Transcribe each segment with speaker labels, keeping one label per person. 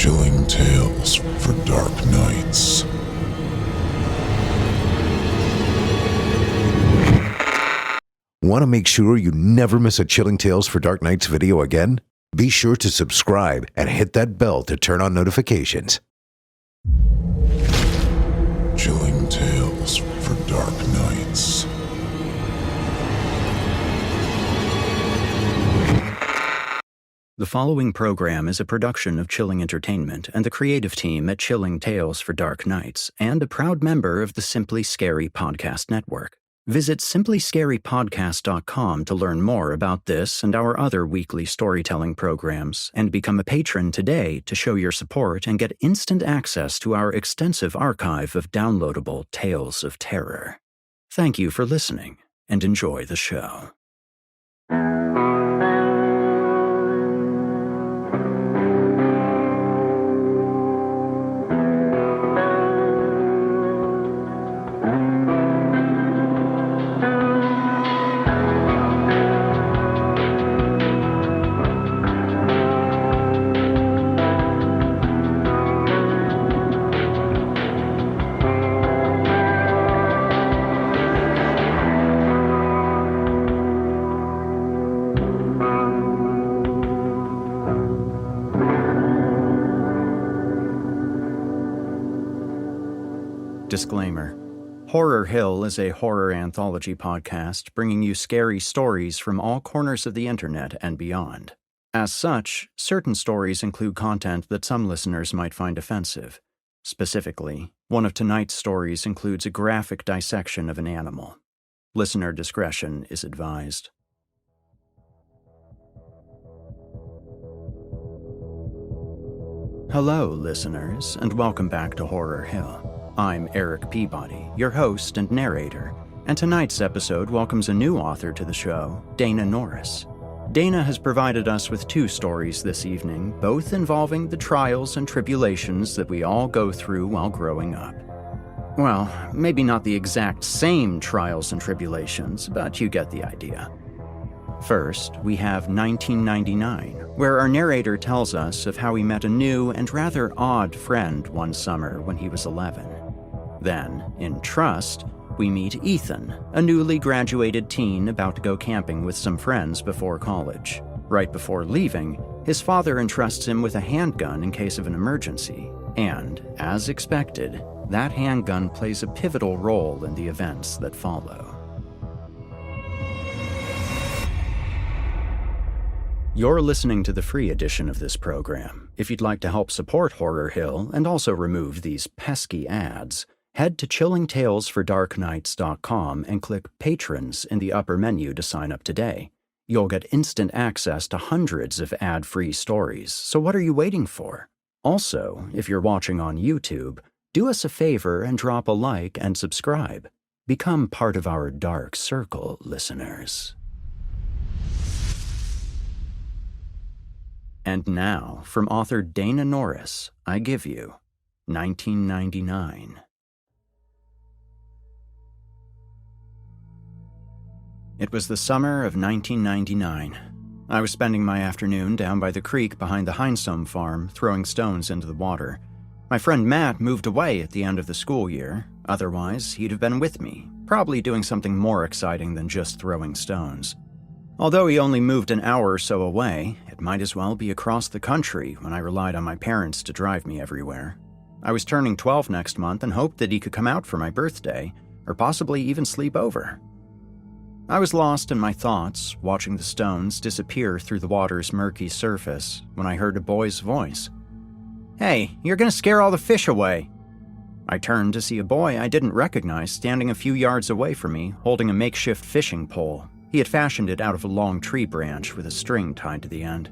Speaker 1: Chilling tales for dark nights.
Speaker 2: Want to make sure you never miss a Chilling Tales for Dark Nights video again? Be sure to subscribe and hit that bell to turn on notifications.
Speaker 1: Chilling tales for dark nights.
Speaker 3: The following program is a production of Chilling Entertainment and the creative team at Chilling Tales for Dark Nights, and a proud member of the Simply Scary Podcast Network. Visit simplyscarypodcast.com to learn more about this and our other weekly storytelling programs, and become a patron today to show your support and get instant access to our extensive archive of downloadable tales of terror. Thank you for listening, and enjoy the show. Disclaimer. Horror Hill is a horror anthology podcast bringing you scary stories from all corners of the internet and beyond. As such, certain stories include content that some listeners might find offensive. Specifically, one of tonight's stories includes a graphic dissection of an animal. Listener discretion is advised. Hello, listeners, and welcome back to Horror Hill. I'm Erik Peabody, your host and narrator, and tonight's episode welcomes a new author to the show, Dana Noraas. Dana has provided us with two stories this evening, both involving the trials and tribulations that we all go through while growing up. Well, maybe not the exact same trials and tribulations, but you get the idea. First, we have 1999, where our narrator tells us of how he met a new and rather odd friend one summer when he was 11. Then, in Trust, we meet Ethan, a newly graduated teen about to go camping with some friends before college. Right before leaving, his father entrusts him with a handgun in case of an emergency, and, as expected, that handgun plays a pivotal role in the events that follow. You're listening to the free edition of this program. If you'd like to help support Horror Hill and also remove these pesky ads, head to chillingtalesfordarknights.com and click Patrons in the upper menu to sign up today. You'll get instant access to hundreds of ad-free stories, so what are you waiting for? Also, if you're watching on YouTube, do us a favor and drop a like and subscribe. Become part of our dark circle, listeners. And now, from author Dana Noraas, I give you 1999. It was the summer of 1999. I was spending my afternoon down by the creek behind the Heinsohm farm, throwing stones into the water. My friend Matt moved away at the end of the school year. Otherwise, he'd have been with me, probably doing something more exciting than just throwing stones. Although he only moved an hour or so away, it might as well be across the country when I relied on my parents to drive me everywhere. I was turning 12 next month and hoped that he could come out for my birthday, or possibly even sleep over. I was lost in my thoughts, watching the stones disappear through the water's murky surface, when I heard a boy's voice. "Hey, you're gonna scare all the fish away." I turned to see a boy I didn't recognize standing a few yards away from me, holding a makeshift fishing pole. He had fashioned it out of a long tree branch with a string tied to the end.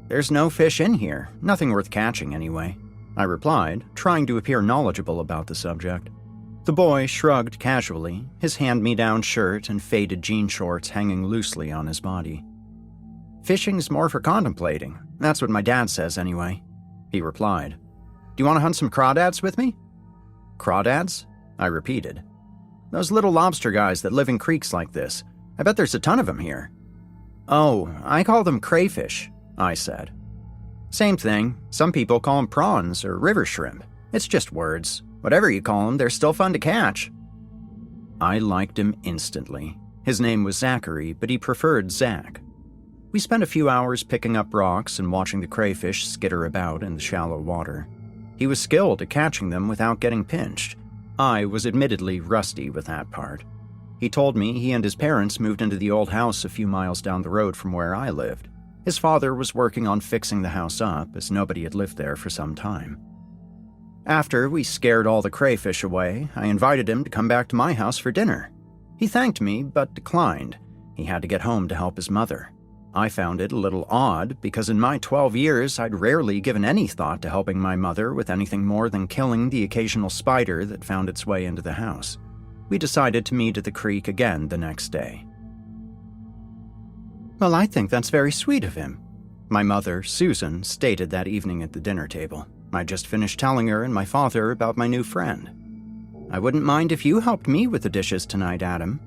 Speaker 3: "There's no fish in here, nothing worth catching anyway," I replied, trying to appear knowledgeable about the subject. The boy shrugged casually, his hand-me-down shirt and faded jean shorts hanging loosely on his body. "Fishing's more for contemplating, that's what my dad says anyway," he replied. "Do you want to hunt some crawdads with me?" "Crawdads?" I repeated. "Those little lobster guys that live in creeks like this. I bet there's a ton of them here." "Oh, I call them crayfish," I said. Same thing. Some people call them prawns or river shrimp. It's just words. Whatever you call them, they're still fun to catch. I liked him instantly. His name was Zachary, but he preferred Zach. We spent a few hours picking up rocks and watching the crayfish skitter about in the shallow water. He was skilled at catching them without getting pinched. I was admittedly rusty with that part. He told me he and his parents moved into the old house a few miles down the road from where I lived. His father was working on fixing the house up, as nobody had lived there for some time. After we scared all the crayfish away, I invited him to come back to my house for dinner. He thanked me, but declined. He had to get home to help his mother. I found it a little odd, because in my 12 years, I'd rarely given any thought to helping my mother with anything more than killing the occasional spider that found its way into the house. We decided to meet at the creek again the next day. "Well, I think that's very sweet of him," my mother, Susan, stated that evening at the dinner table. I just finished telling her and my father about my new friend. "I wouldn't mind if you helped me with the dishes tonight, Adam."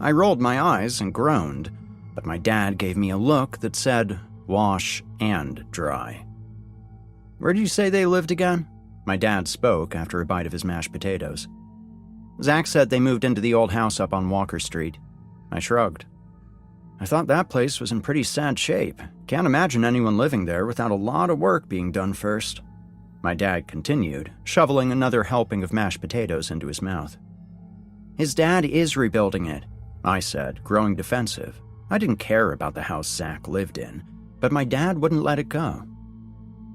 Speaker 3: I rolled my eyes and groaned, but my dad gave me a look that said, "Wash and dry." "Where did you say they lived again?" My dad spoke after a bite of his mashed potatoes. "Zach said they moved into the old house up on Walker Street." I shrugged. "I thought that place was in pretty sad shape. Can't imagine anyone living there without a lot of work being done first." My dad continued, shoveling another helping of mashed potatoes into his mouth. "His dad is rebuilding it," I said, growing defensive. I didn't care about the house Zach lived in, but my dad wouldn't let it go.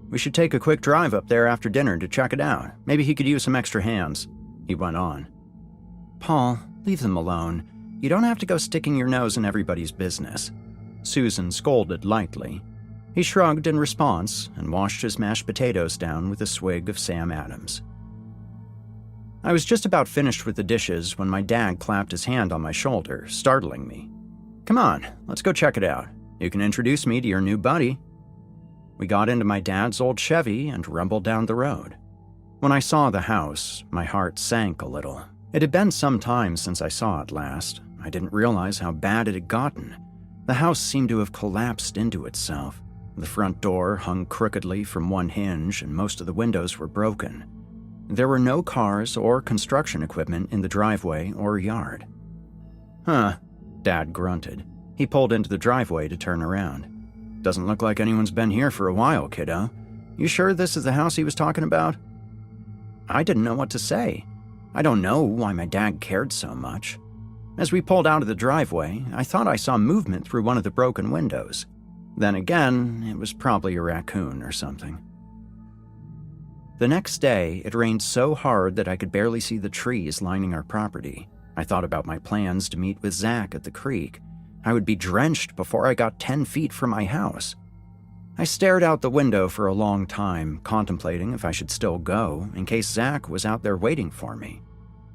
Speaker 3: "We should take a quick drive up there after dinner to check it out. Maybe he could use some extra hands," he went on. "Paul, leave them alone. You don't have to go sticking your nose in everybody's business." Susan scolded lightly. He shrugged in response and washed his mashed potatoes down with a swig of Sam Adams. I was just about finished with the dishes when my dad clapped his hand on my shoulder, startling me. "Come on, let's go check it out. You can introduce me to your new buddy." We got into my dad's old Chevy and rumbled down the road. When I saw the house, my heart sank a little. It had been some time since I saw it last. I didn't realize how bad it had gotten. The house seemed to have collapsed into itself. The front door hung crookedly from one hinge, and most of the windows were broken. There were no cars or construction equipment in the driveway or yard. "Huh," Dad grunted. He pulled into the driveway to turn around. "Doesn't look like anyone's been here for a while, kiddo. You sure this is the house he was talking about?" I didn't know what to say. I don't know why my dad cared so much. As we pulled out of the driveway, I thought I saw movement through one of the broken windows. Then again, it was probably a raccoon or something. The next day, it rained so hard that I could barely see the trees lining our property. I thought about my plans to meet with Zach at the creek. I would be drenched before I got 10 feet from my house. I stared out the window for a long time, contemplating if I should still go, in case Zach was out there waiting for me.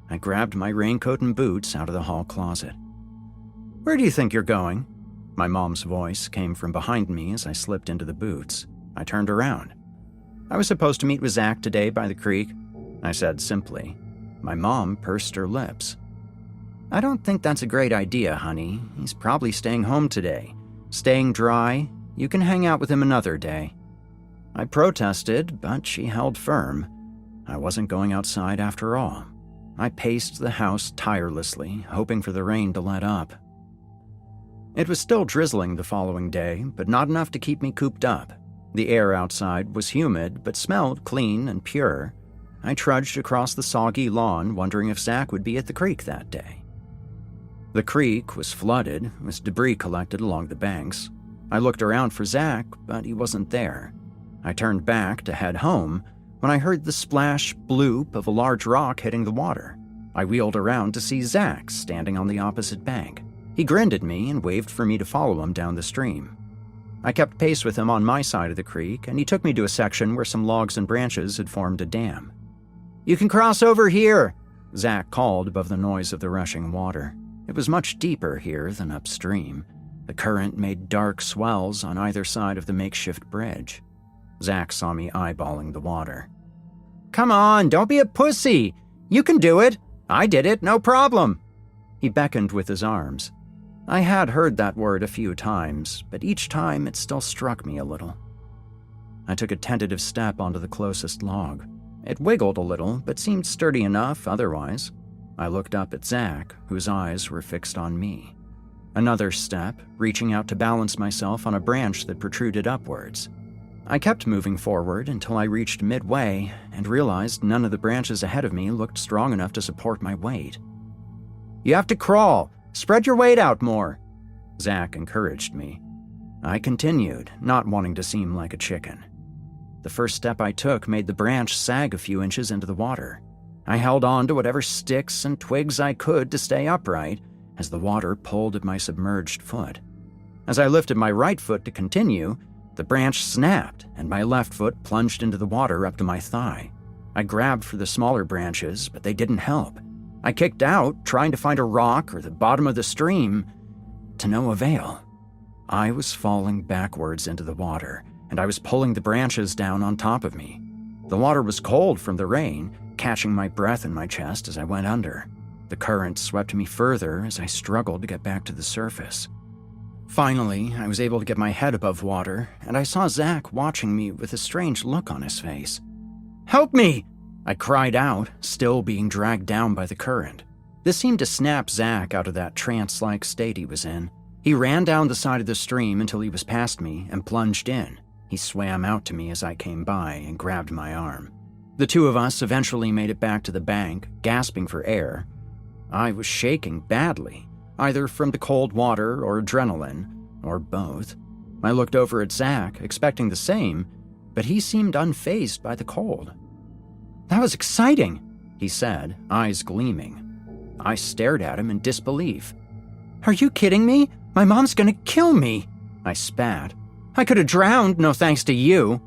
Speaker 3: I grabbed my raincoat and boots out of the hall closet. "Where do you think you're going?" My mom's voice came from behind me as I slipped into the boots. I turned around. "I was supposed to meet with Zach today by the creek," I said simply. My mom pursed her lips. "I don't think that's a great idea, honey. He's probably staying home today. Staying dry. You can hang out with him another day." I protested, but she held firm. I wasn't going outside after all. I paced the house tirelessly, hoping for the rain to let up. It was still drizzling the following day, but not enough to keep me cooped up. The air outside was humid, but smelled clean and pure. I trudged across the soggy lawn, wondering if Zach would be at the creek that day. The creek was flooded, with debris collected along the banks. I looked around for Zach, but he wasn't there. I turned back to head home when I heard the splash bloop of a large rock hitting the water. I wheeled around to see Zach standing on the opposite bank. He grinned at me and waved for me to follow him down the stream. I kept pace with him on my side of the creek, and he took me to a section where some logs and branches had formed a dam. "You can cross over here," Zach called above the noise of the rushing water. It was much deeper here than upstream. The current made dark swells on either side of the makeshift bridge. Zach saw me eyeballing the water. "Come on, don't be a pussy. You can do it. I did it, no problem." He beckoned with his arms. I had heard that word a few times, but each time it still struck me a little. I took a tentative step onto the closest log. It wiggled a little, but seemed sturdy enough otherwise. I looked up at Zach, whose eyes were fixed on me. Another step, reaching out to balance myself on a branch that protruded upwards. I kept moving forward until I reached midway and realized none of the branches ahead of me looked strong enough to support my weight. "You have to crawl. Spread your weight out more," Zach encouraged me. I continued, not wanting to seem like a chicken. The first step I took made the branch sag a few inches into the water. I held on to whatever sticks and twigs I could to stay upright as the water pulled at my submerged foot. As I lifted my right foot to continue, the branch snapped and my left foot plunged into the water up to my thigh. I grabbed for the smaller branches, but they didn't help. I kicked out, trying to find a rock or the bottom of the stream, to no avail. I was falling backwards into the water, and I was pulling the branches down on top of me. The water was cold from the rain, catching my breath in my chest as I went under. The current swept me further as I struggled to get back to the surface. Finally, I was able to get my head above water, and I saw Zach watching me with a strange look on his face. "Help me!" I cried out, still being dragged down by the current. This seemed to snap Zach out of that trance-like state he was in. He ran down the side of the stream until he was past me and plunged in. He swam out to me as I came by and grabbed my arm. The two of us eventually made it back to the bank, gasping for air. I was shaking badly, either from the cold water or adrenaline, or both. I looked over at Zach, expecting the same, but he seemed unfazed by the cold. "That was exciting," he said, eyes gleaming. I stared at him in disbelief. "Are you kidding me? My mom's gonna kill me," I spat. "I could have drowned, no thanks to you."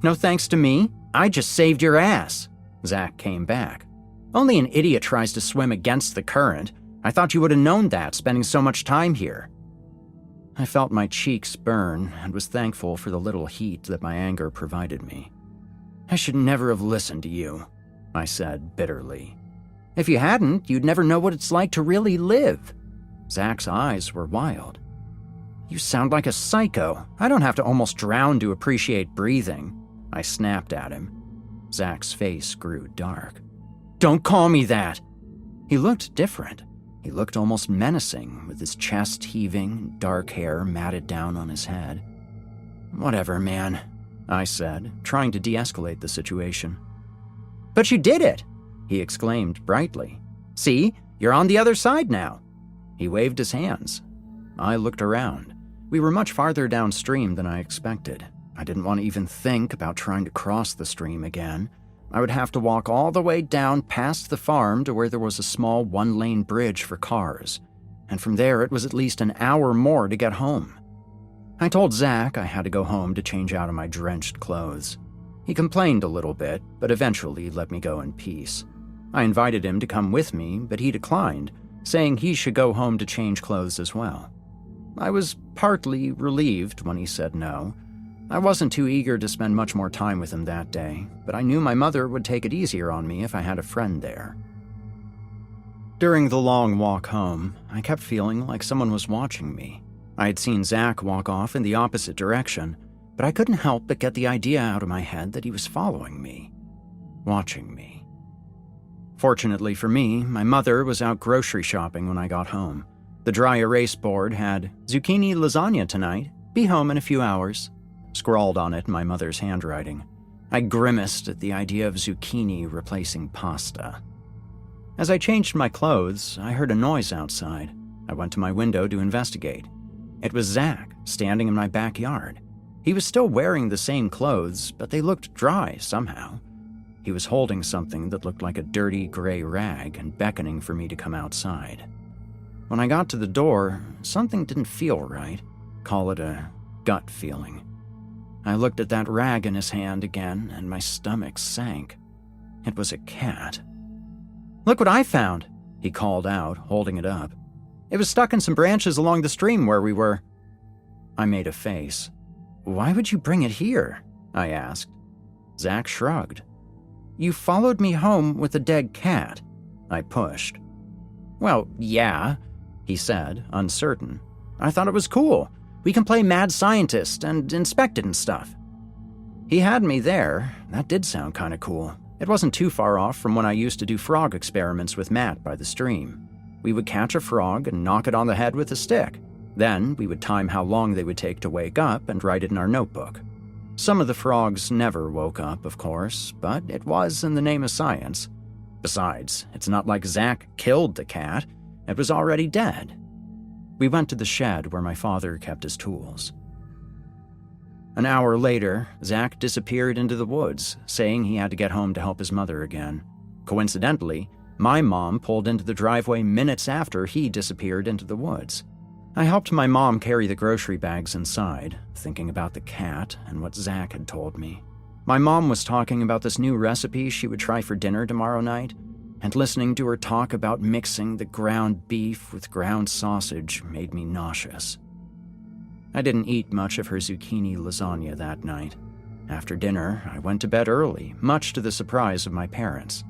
Speaker 3: "No thanks to me? I just saved your ass," Zach came back. "Only an idiot tries to swim against the current. I thought you would have known that, spending so much time here." I felt my cheeks burn and was thankful for the little heat that my anger provided me. "I should never have listened to you," I said bitterly. "If you hadn't, you'd never know what it's like to really live." Zach's eyes were wild. "You sound like a psycho. I don't have to almost drown to appreciate breathing," I snapped at him. Zach's face grew dark. "Don't call me that." He looked different. He looked almost menacing, with his chest heaving, dark hair matted down on his head. "Whatever, man," I said, trying to de-escalate the situation. "But you did it!" he exclaimed brightly. "See, you're on the other side now." He waved his hands. I looked around. We were much farther downstream than I expected. I didn't want to even think about trying to cross the stream again. I would have to walk all the way down past the farm to where there was a small one-lane bridge for cars, and from there it was at least an hour more to get home. I told Zach I had to go home to change out of my drenched clothes. He complained a little bit, but eventually let me go in peace. I invited him to come with me, but he declined, saying he should go home to change clothes as well. I was partly relieved when he said no. I wasn't too eager to spend much more time with him that day, but I knew my mother would take it easier on me if I had a friend there. During the long walk home, I kept feeling like someone was watching me. I had seen Zach walk off in the opposite direction, but I couldn't help but get the idea out of my head that he was following me, watching me. Fortunately for me, my mother was out grocery shopping when I got home. The dry erase board had "zucchini lasagna tonight, be home in a few hours," scrawled on it in my mother's handwriting. I grimaced at the idea of zucchini replacing pasta. As I changed my clothes, I heard a noise outside. I went to my window to investigate. It was Zach, standing in my backyard. He was still wearing the same clothes, but they looked dry somehow. He was holding something that looked like a dirty gray rag and beckoning for me to come outside. When I got to the door, something didn't feel right. Call it a gut feeling. I looked at that rag in his hand again, and my stomach sank. It was a cat. "Look what I found," he called out, holding it up. "It was stuck in some branches along the stream where we were." I made a face. "Why would you bring it here?" I asked. Zach shrugged. "You followed me home with a dead cat," I pushed. "Well, yeah," he said, uncertain. "I thought it was cool. We can play mad scientist and inspect it and stuff." He had me there. That did sound kind of cool. It wasn't too far off from when I used to do frog experiments with Matt by the stream. We would catch a frog and knock it on the head with a stick. Then we would time how long they would take to wake up and write it in our notebook. Some of the frogs never woke up, of course, but it was in the name of science. Besides, it's not like Zach killed the cat. It was already dead. We went to the shed where my father kept his tools. An hour later, Zach disappeared into the woods, saying he had to get home to help his mother again. Coincidentally, my mom pulled into the driveway minutes after he disappeared into the woods. I helped my mom carry the grocery bags inside, thinking about the cat and what Zach had told me. My mom was talking about this new recipe she would try for dinner tomorrow night, and listening to her talk about mixing the ground beef with ground sausage made me nauseous. I didn't eat much of her zucchini lasagna that night. After dinner, I went to bed early, much to the surprise of my parents.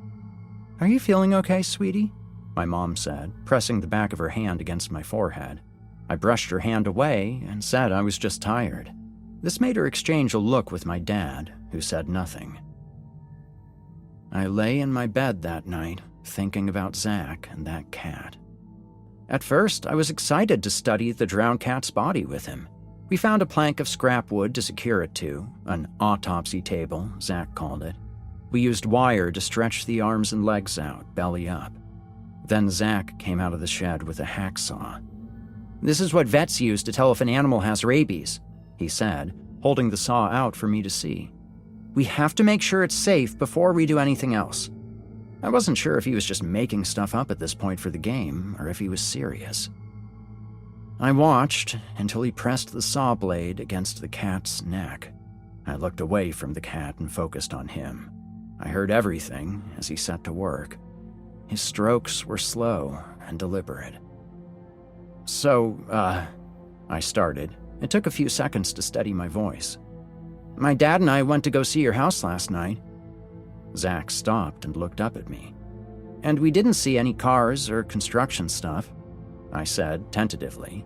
Speaker 3: "Are you feeling okay, sweetie?" my mom said, pressing the back of her hand against my forehead. I brushed her hand away and said I was just tired. This made her exchange a look with my dad, who said nothing. I lay in my bed that night, thinking about Zach and that cat. At first, I was excited to study the drowned cat's body with him. We found a plank of scrap wood to secure it to, an autopsy table, Zach called it. We used wire to stretch the arms and legs out, belly up. Then Zach came out of the shed with a hacksaw. "This is what vets use to tell if an animal has rabies," he said, holding the saw out for me to see. "We have to make sure it's safe before we do anything else." I wasn't sure if he was just making stuff up at this point for the game, or if he was serious. I watched until he pressed the saw blade against the cat's neck. I looked away from the cat and focused on him. I heard everything as he set to work. His strokes were slow and deliberate. I started. It took a few seconds to steady my voice. "My dad and I went to go see your house last night." Zach stopped and looked up at me. "And we didn't see any cars or construction stuff," I said tentatively.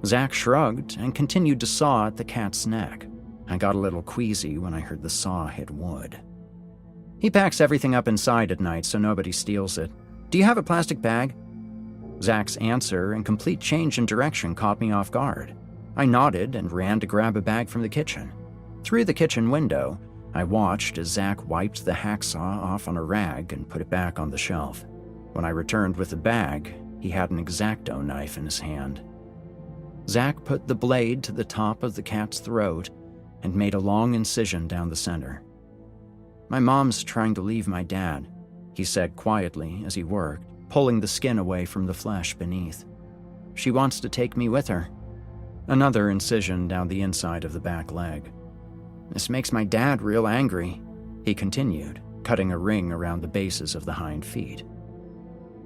Speaker 3: Zach shrugged and continued to saw at the cat's neck. I got a little queasy when I heard the saw hit wood. "He packs everything up inside at night so nobody steals it. Do you have a plastic bag?" Zach's answer and complete change in direction caught me off guard. I nodded and ran to grab a bag from the kitchen. Through the kitchen window, I watched as Zach wiped the hacksaw off on a rag and put it back on the shelf. When I returned with the bag, he had an X-Acto knife in his hand. Zach put the blade to the top of the cat's throat and made a long incision down the center. "My mom's trying to leave my dad," he said quietly as he worked, pulling the skin away from the flesh beneath. "She wants to take me with her." Another incision down the inside of the back leg. "This makes my dad real angry," he continued, cutting a ring around the bases of the hind feet.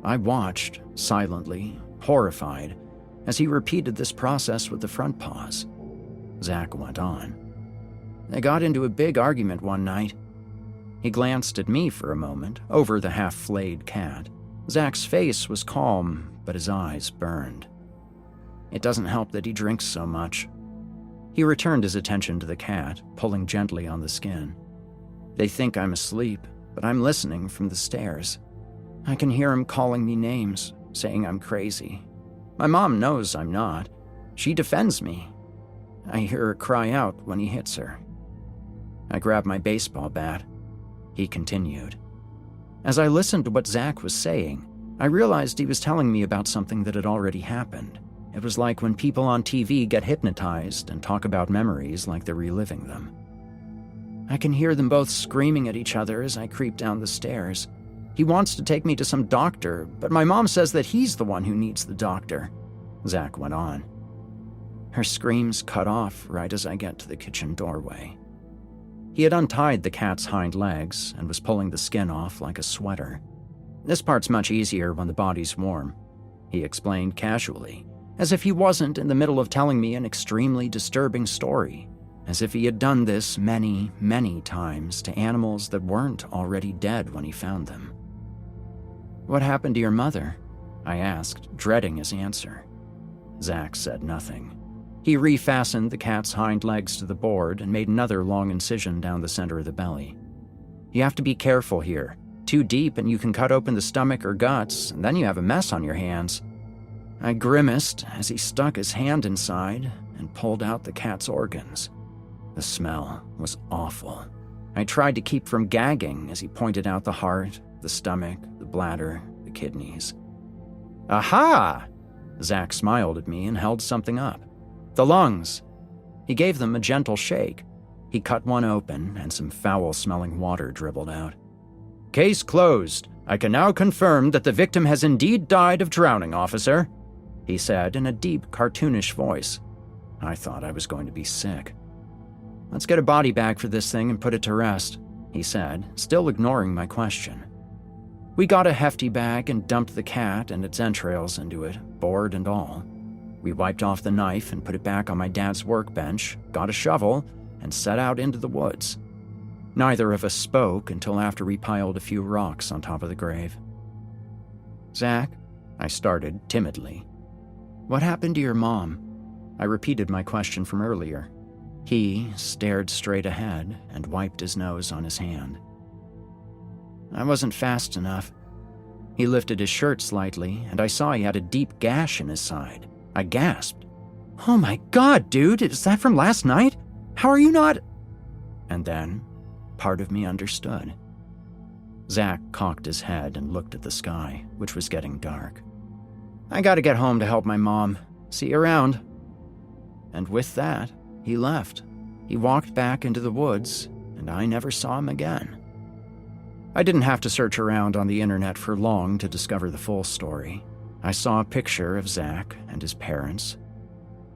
Speaker 3: I watched, silently, horrified, as he repeated this process with the front paws. Zach went on. "They got into a big argument one night." He glanced at me for a moment, over the half-flayed cat. Zach's face was calm, but his eyes burned. "It doesn't help that he drinks so much." He returned his attention to the cat, pulling gently on the skin. "They think I'm asleep, but I'm listening from the stairs. I can hear him calling me names, saying I'm crazy. My mom knows I'm not. She defends me. I hear her cry out when he hits her." I grabbed my baseball bat. He continued. As I listened to what Zach was saying, I realized he was telling me about something that had already happened. It was like when people on TV get hypnotized and talk about memories like they're reliving them. "I can hear them both screaming at each other as I creep down the stairs. He wants to take me to some doctor, but my mom says that he's the one who needs the doctor," Zach went on. Her screams cut off right as I get to the kitchen doorway. He had untied the cat's hind legs and was pulling the skin off like a sweater. "This part's much easier when the body's warm," he explained casually, as if he wasn't in the middle of telling me an extremely disturbing story, as if he had done this many, many times to animals that weren't already dead when he found them. "What happened to your mother?" I asked, dreading his answer. Zach said nothing. He refastened the cat's hind legs to the board and made another long incision down the center of the belly. You have to be careful here. Too deep and you can cut open the stomach or guts, and then you have a mess on your hands. I grimaced as he stuck his hand inside and pulled out the cat's organs. The smell was awful. I tried to keep from gagging as he pointed out the heart, the stomach, the bladder, the kidneys. Aha! Zach smiled at me and held something up. The lungs. He gave them a gentle shake. He cut one open and some foul-smelling water dribbled out. Case closed. I can now confirm that the victim has indeed died of drowning, officer, he said in a deep, cartoonish voice. I thought I was going to be sick. Let's get a body bag for this thing and put it to rest, he said, still ignoring my question. We got a hefty bag and dumped the cat and its entrails into it, board and all. We wiped off the knife and put it back on my dad's workbench, got a shovel, and set out into the woods. Neither of us spoke until after we piled a few rocks on top of the grave. Zach, I started timidly. What happened to your mom? I repeated my question from earlier. He stared straight ahead and wiped his nose on his hand. I wasn't fast enough. He lifted his shirt slightly, and I saw he had a deep gash in his side. I gasped. Oh my God, dude, is that from last night? How are you not? And then, part of me understood. Zach cocked his head and looked at the sky, which was getting dark. I gotta get home to help my mom. See you around. And with that, he left. He walked back into the woods, and I never saw him again. I didn't have to search around on the internet for long to discover the full story. I saw a picture of Zach and his parents.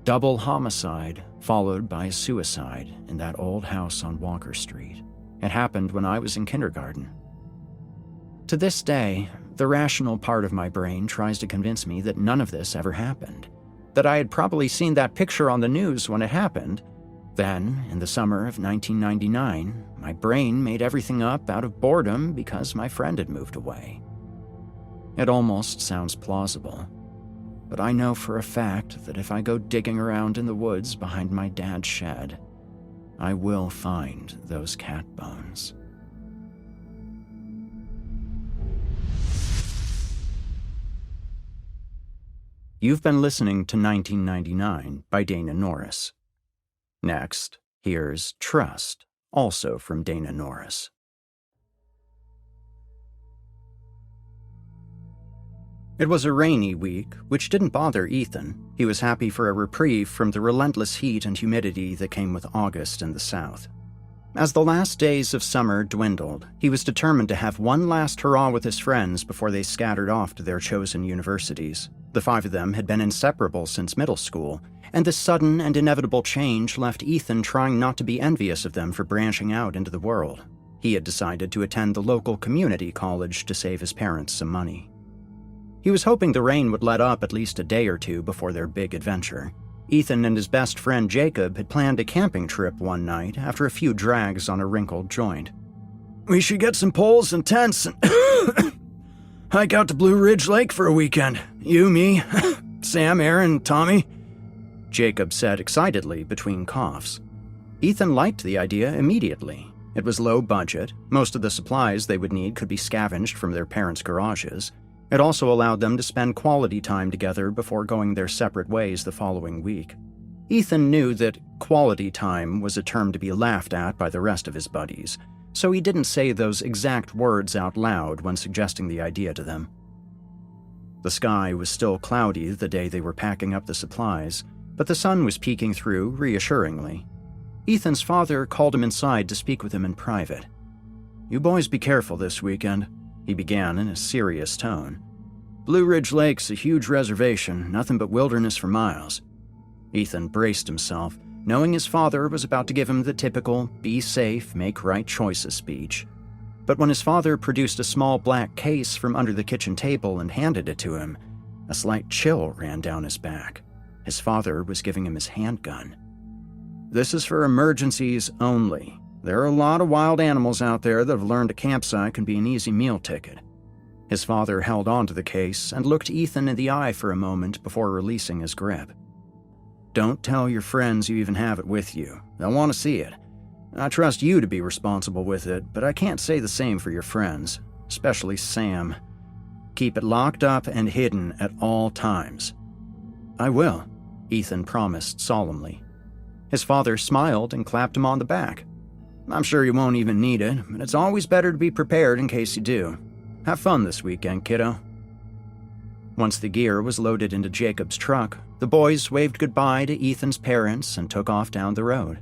Speaker 3: Double homicide, followed by a suicide in that old house on Walker Street. It happened when I was in kindergarten. To this day, the rational part of my brain tries to convince me that none of this ever happened, that I had probably seen that picture on the news when it happened. Then, in the summer of 1999, my brain made everything up out of boredom because my friend had moved away. It almost sounds plausible, but I know for a fact that if I go digging around in the woods behind my dad's shed, I will find those cat bones. You've been listening to 1999 by Dana Noraas. Next, here's Trust, also from Dana Noraas. It was a rainy week, which didn't bother Ethan. He was happy for a reprieve from the relentless heat and humidity that came with August in the South. As the last days of summer dwindled, he was determined to have one last hurrah with his friends before they scattered off to their chosen universities. The five of them had been inseparable since middle school, and this sudden and inevitable change left Ethan trying not to be envious of them for branching out into the world. He had decided to attend the local community college to save his parents some money. He was hoping the rain would let up at least a day or two before their big adventure. Ethan and his best friend Jacob had planned a camping trip one night after a few drags on a wrinkled joint. We should get some poles and tents and hike out to Blue Ridge Lake for a weekend. You, me, Sam, Aaron, Tommy, Jacob said excitedly between coughs. Ethan liked the idea immediately. It was low budget. Most of the supplies they would need could be scavenged from their parents' garages. It also allowed them to spend quality time together before going their separate ways the following week. Ethan knew that quality time was a term to be laughed at by the rest of his buddies, so he didn't say those exact words out loud when suggesting the idea to them. The sky was still cloudy the day they were packing up the supplies, but the sun was peeking through reassuringly. Ethan's father called him inside to speak with him in private. "You boys be careful this weekend," he began in a serious tone. "Blue Ridge Lake's a huge reservation, nothing but wilderness for miles." Ethan braced himself, knowing his father was about to give him the typical be safe, make right choices speech. But when his father produced a small black case from under the kitchen table and handed it to him, a slight chill ran down his back. His father was giving him his handgun. "This is for emergencies only. There are a lot of wild animals out there that have learned a campsite can be an easy meal ticket." His father held onto the case and looked Ethan in the eye for a moment before releasing his grip. Don't tell your friends you even have it with you. They'll want to see it. I trust you to be responsible with it, but I can't say the same for your friends, especially Sam. Keep it locked up and hidden at all times." "I will," Ethan promised solemnly. His father smiled and clapped him on the back. "I'm sure you won't even need it, but it's always better to be prepared in case you do. Have fun this weekend, kiddo." Once the gear was loaded into Jacob's truck, the boys waved goodbye to Ethan's parents and took off down the road.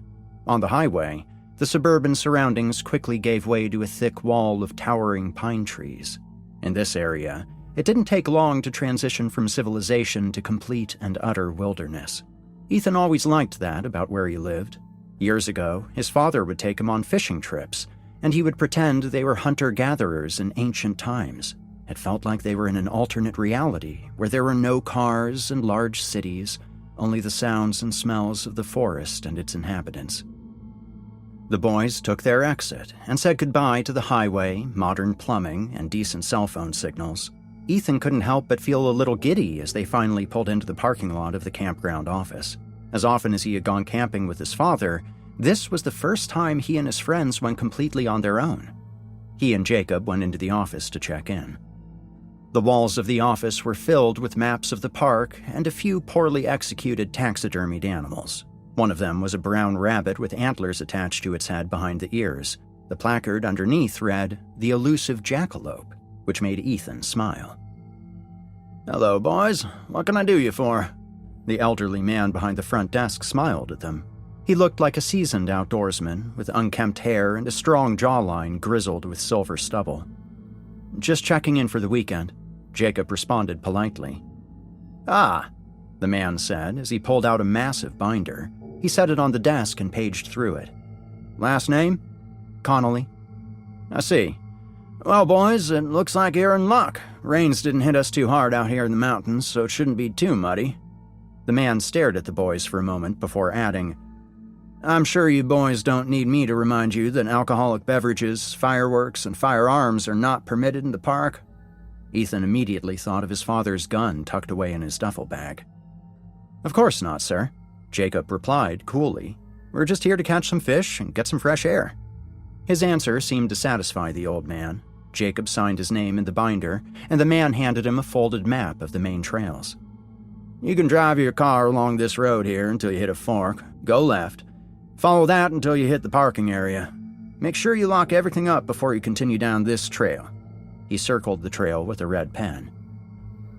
Speaker 3: On the highway, the suburban surroundings quickly gave way to a thick wall of towering pine trees. In this area, it didn't take long to transition from civilization to complete and utter wilderness. Ethan always liked that about where he lived. Years ago, his father would take him on fishing trips, and he would pretend they were hunter-gatherers in ancient times. It felt like they were in an alternate reality where there were no cars and large cities, only the sounds and smells of the forest and its inhabitants. The boys took their exit and said goodbye to the highway, modern plumbing, and decent cell phone signals. Ethan couldn't help but feel a little giddy as they finally pulled into the parking lot of the campground office. As often as he had gone camping with his father, this was the first time he and his friends went completely on their own. He and Jacob went into the office to check in. The walls of the office were filled with maps of the park and a few poorly executed taxidermied animals. One of them was a brown rabbit with antlers attached to its head behind the ears. The placard underneath read, "The Elusive Jackalope," which made Ethan smile. "Hello, boys. What can I do you for?" The elderly man behind the front desk smiled at them. He looked like a seasoned outdoorsman, with unkempt hair and a strong jawline grizzled with silver stubble. "Just checking in for the weekend," Jacob responded politely. "Ah," the man said as he pulled out a massive binder. He set it on the desk and paged through it. "Last name?" "Connolly." "I see. Well, boys, it looks like you're in luck. Rains didn't hit us too hard out here in the mountains, so it shouldn't be too muddy." The man stared at the boys for a moment before adding, "I'm sure you boys don't need me to remind you that alcoholic beverages, fireworks, and firearms are not permitted in the park." Ethan immediately thought of his father's gun tucked away in his duffel bag. "Of course not, sir," Jacob replied coolly. "We're just here to catch some fish and get some fresh air." His answer seemed to satisfy the old man. Jacob signed his name in the binder, and the man handed him a folded map of the main trails. "You can drive your car along this road here until you hit a fork. Go left. Follow that until you hit the parking area. Make sure you lock everything up before you continue down this trail." He circled the trail with a red pen.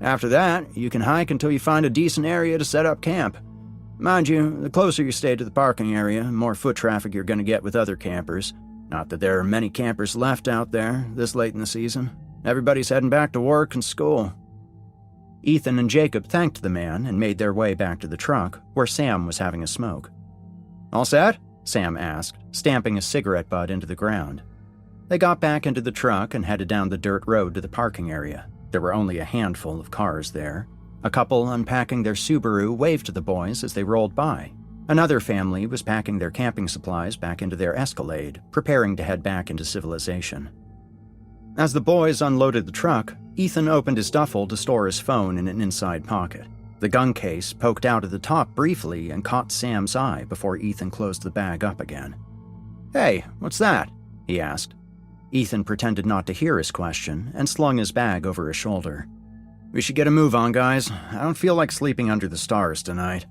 Speaker 3: "After that, you can hike until you find a decent area to set up camp. Mind you, the closer you stay to the parking area, the more foot traffic you're going to get with other campers. Not that there are many campers left out there this late in the season. Everybody's heading back to work and school." Ethan and Jacob thanked the man and made their way back to the truck, where Sam was having a smoke. "All set?" Sam asked, stamping a cigarette butt into the ground. They got back into the truck and headed down the dirt road to the parking area. There were only a handful of cars there. A couple unpacking their Subaru waved to the boys as they rolled by. Another family was packing their camping supplies back into their Escalade, preparing to head back into civilization. As the boys unloaded the truck, Ethan opened his duffel to store his phone in an inside pocket. The gun case poked out at the top briefly and caught Sam's eye before Ethan closed the bag up again. "Hey, what's that?" he asked. Ethan pretended not to hear his question and slung his bag over his shoulder. "We should get a move on, guys. I don't feel like sleeping under the stars tonight."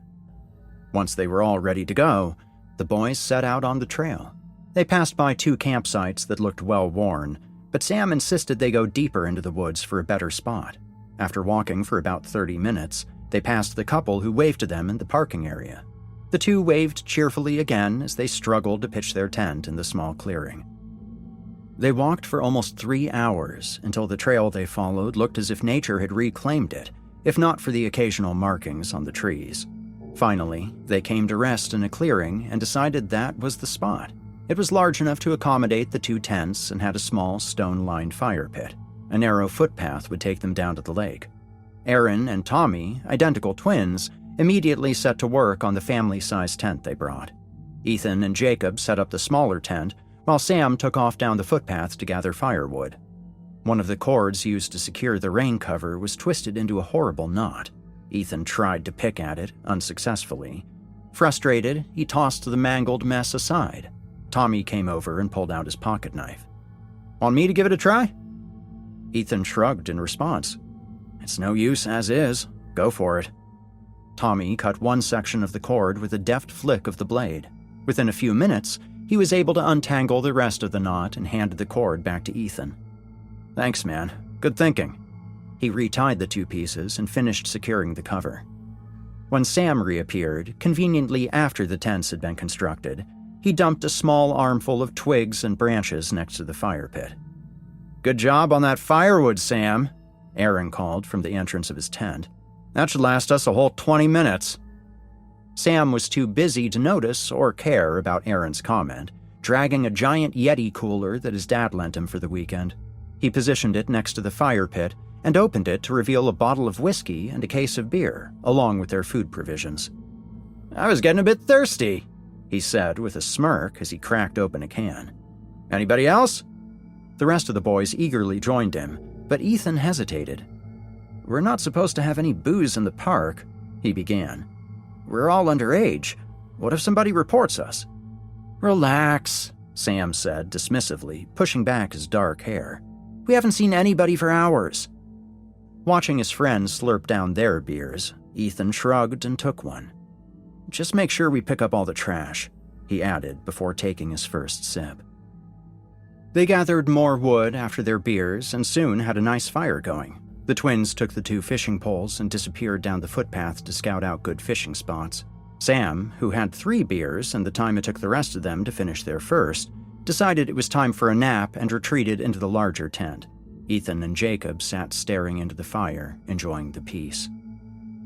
Speaker 3: Once they were all ready to go, the boys set out on the trail. They passed by 2 campsites that looked well-worn, but Sam insisted they go deeper into the woods for a better spot. After walking for about 30 minutes, they passed the couple who waved to them in the parking area. The 2 waved cheerfully again as they struggled to pitch their tent in the small clearing. They walked for almost 3 hours until the trail they followed looked as if nature had reclaimed it, if not for the occasional markings on the trees. Finally, they came to rest in a clearing and decided that was the spot. It was large enough to accommodate the 2 tents and had a small stone-lined fire pit. A narrow footpath would take them down to the lake. Aaron and Tommy, identical twins, immediately set to work on the family-sized tent they brought. Ethan and Jacob set up the smaller tent, while Sam took off down the footpath to gather firewood. One of the cords used to secure the rain cover was twisted into a horrible knot. Ethan tried to pick at it, unsuccessfully. Frustrated, he tossed the mangled mess aside. Tommy came over and pulled out his pocket knife. "Want me to give it a try?" Ethan shrugged in response. "It's no use as is. Go for it." Tommy cut one section of the cord with a deft flick of the blade. Within a few minutes, he was able to untangle the rest of the knot and handed the cord back to Ethan. "Thanks, man. Good thinking." He retied the two pieces and finished securing the cover. When Sam reappeared, conveniently after the tents had been constructed, he dumped a small armful of twigs and branches next to the fire pit. "Good job on that firewood, Sam," Aaron called from the entrance of his tent. "That should last us a whole 20 minutes. Sam was too busy to notice or care about Aaron's comment, dragging a giant Yeti cooler that his dad lent him for the weekend. He positioned it next to the fire pit and opened it to reveal a bottle of whiskey and a case of beer, along with their food provisions. "I was getting a bit thirsty," he said with a smirk as he cracked open a can. "Anybody else?" The rest of the boys eagerly joined him, but Ethan hesitated. "We're not supposed to have any booze in the park," he began. "We're all underage. What if somebody reports us?" "Relax," Sam said dismissively, pushing back his dark hair. "We haven't seen anybody for hours." Watching his friends slurp down their beers, Ethan shrugged and took one. "Just make sure we pick up all the trash," he added before taking his first sip. They gathered more wood after their beers and soon had a nice fire going. The twins took the two fishing poles and disappeared down the footpath to scout out good fishing spots. Sam, who had 3 beers and the time it took the rest of them to finish their first, decided it was time for a nap and retreated into the larger tent. Ethan and Jacob sat staring into the fire, enjoying the peace.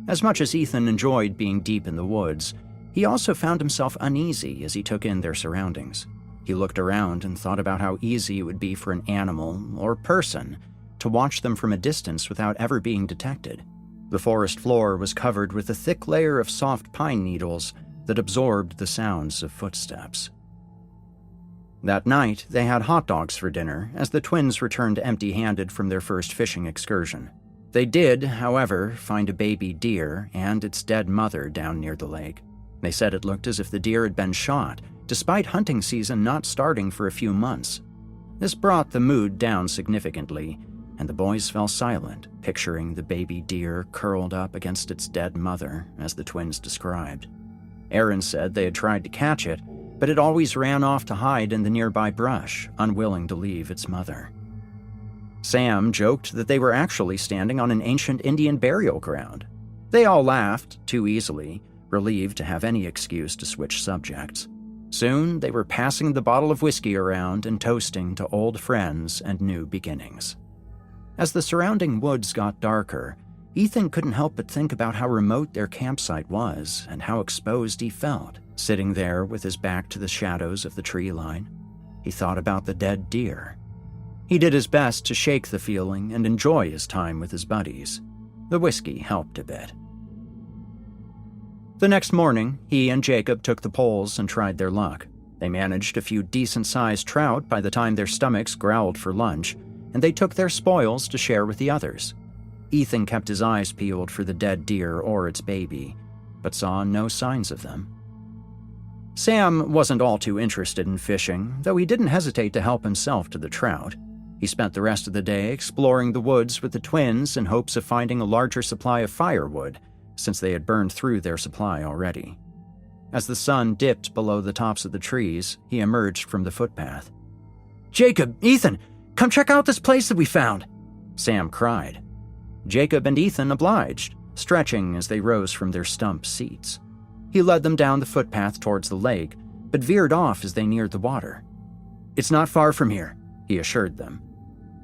Speaker 3: As much as Ethan enjoyed being deep in the woods, he also found himself uneasy as he took in their surroundings. He looked around and thought about how easy it would be for an animal, or person, to watch them from a distance without ever being detected. The forest floor was covered with a thick layer of soft pine needles that absorbed the sounds of footsteps. That night, they had hot dogs for dinner as the twins returned empty-handed from their first fishing excursion. They did, however, find a baby deer and its dead mother down near the lake. They said it looked as if the deer had been shot, despite hunting season not starting for a few months. This brought the mood down significantly, and the boys fell silent, picturing the baby deer curled up against its dead mother, as the twins described. Aaron said they had tried to catch it, but it always ran off to hide in the nearby brush, unwilling to leave its mother. Sam joked that they were actually standing on an ancient Indian burial ground. They all laughed, too easily, relieved to have any excuse to switch subjects. Soon, they were passing the bottle of whiskey around and toasting to old friends and new beginnings. As the surrounding woods got darker, Ethan couldn't help but think about how remote their campsite was and how exposed he felt, sitting there with his back to the shadows of the tree line. He thought about the dead deer. He did his best to shake the feeling and enjoy his time with his buddies. The whiskey helped a bit. The next morning, he and Jacob took the poles and tried their luck. They managed a few decent-sized trout by the time their stomachs growled for lunch, and they took their spoils to share with the others. Ethan kept his eyes peeled for the dead deer or its baby, but saw no signs of them. Sam wasn't all too interested in fishing, though he didn't hesitate to help himself to the trout. He spent the rest of the day exploring the woods with the twins in hopes of finding a larger supply of firewood, since they had burned through their supply already. As the sun dipped below the tops of the trees, he emerged from the footpath. "Jacob, Ethan, come check out this place that we found!" Sam cried. Jacob and Ethan obliged, stretching as they rose from their stump seats. He led them down the footpath towards the lake, but veered off as they neared the water. "It's not far from here," he assured them.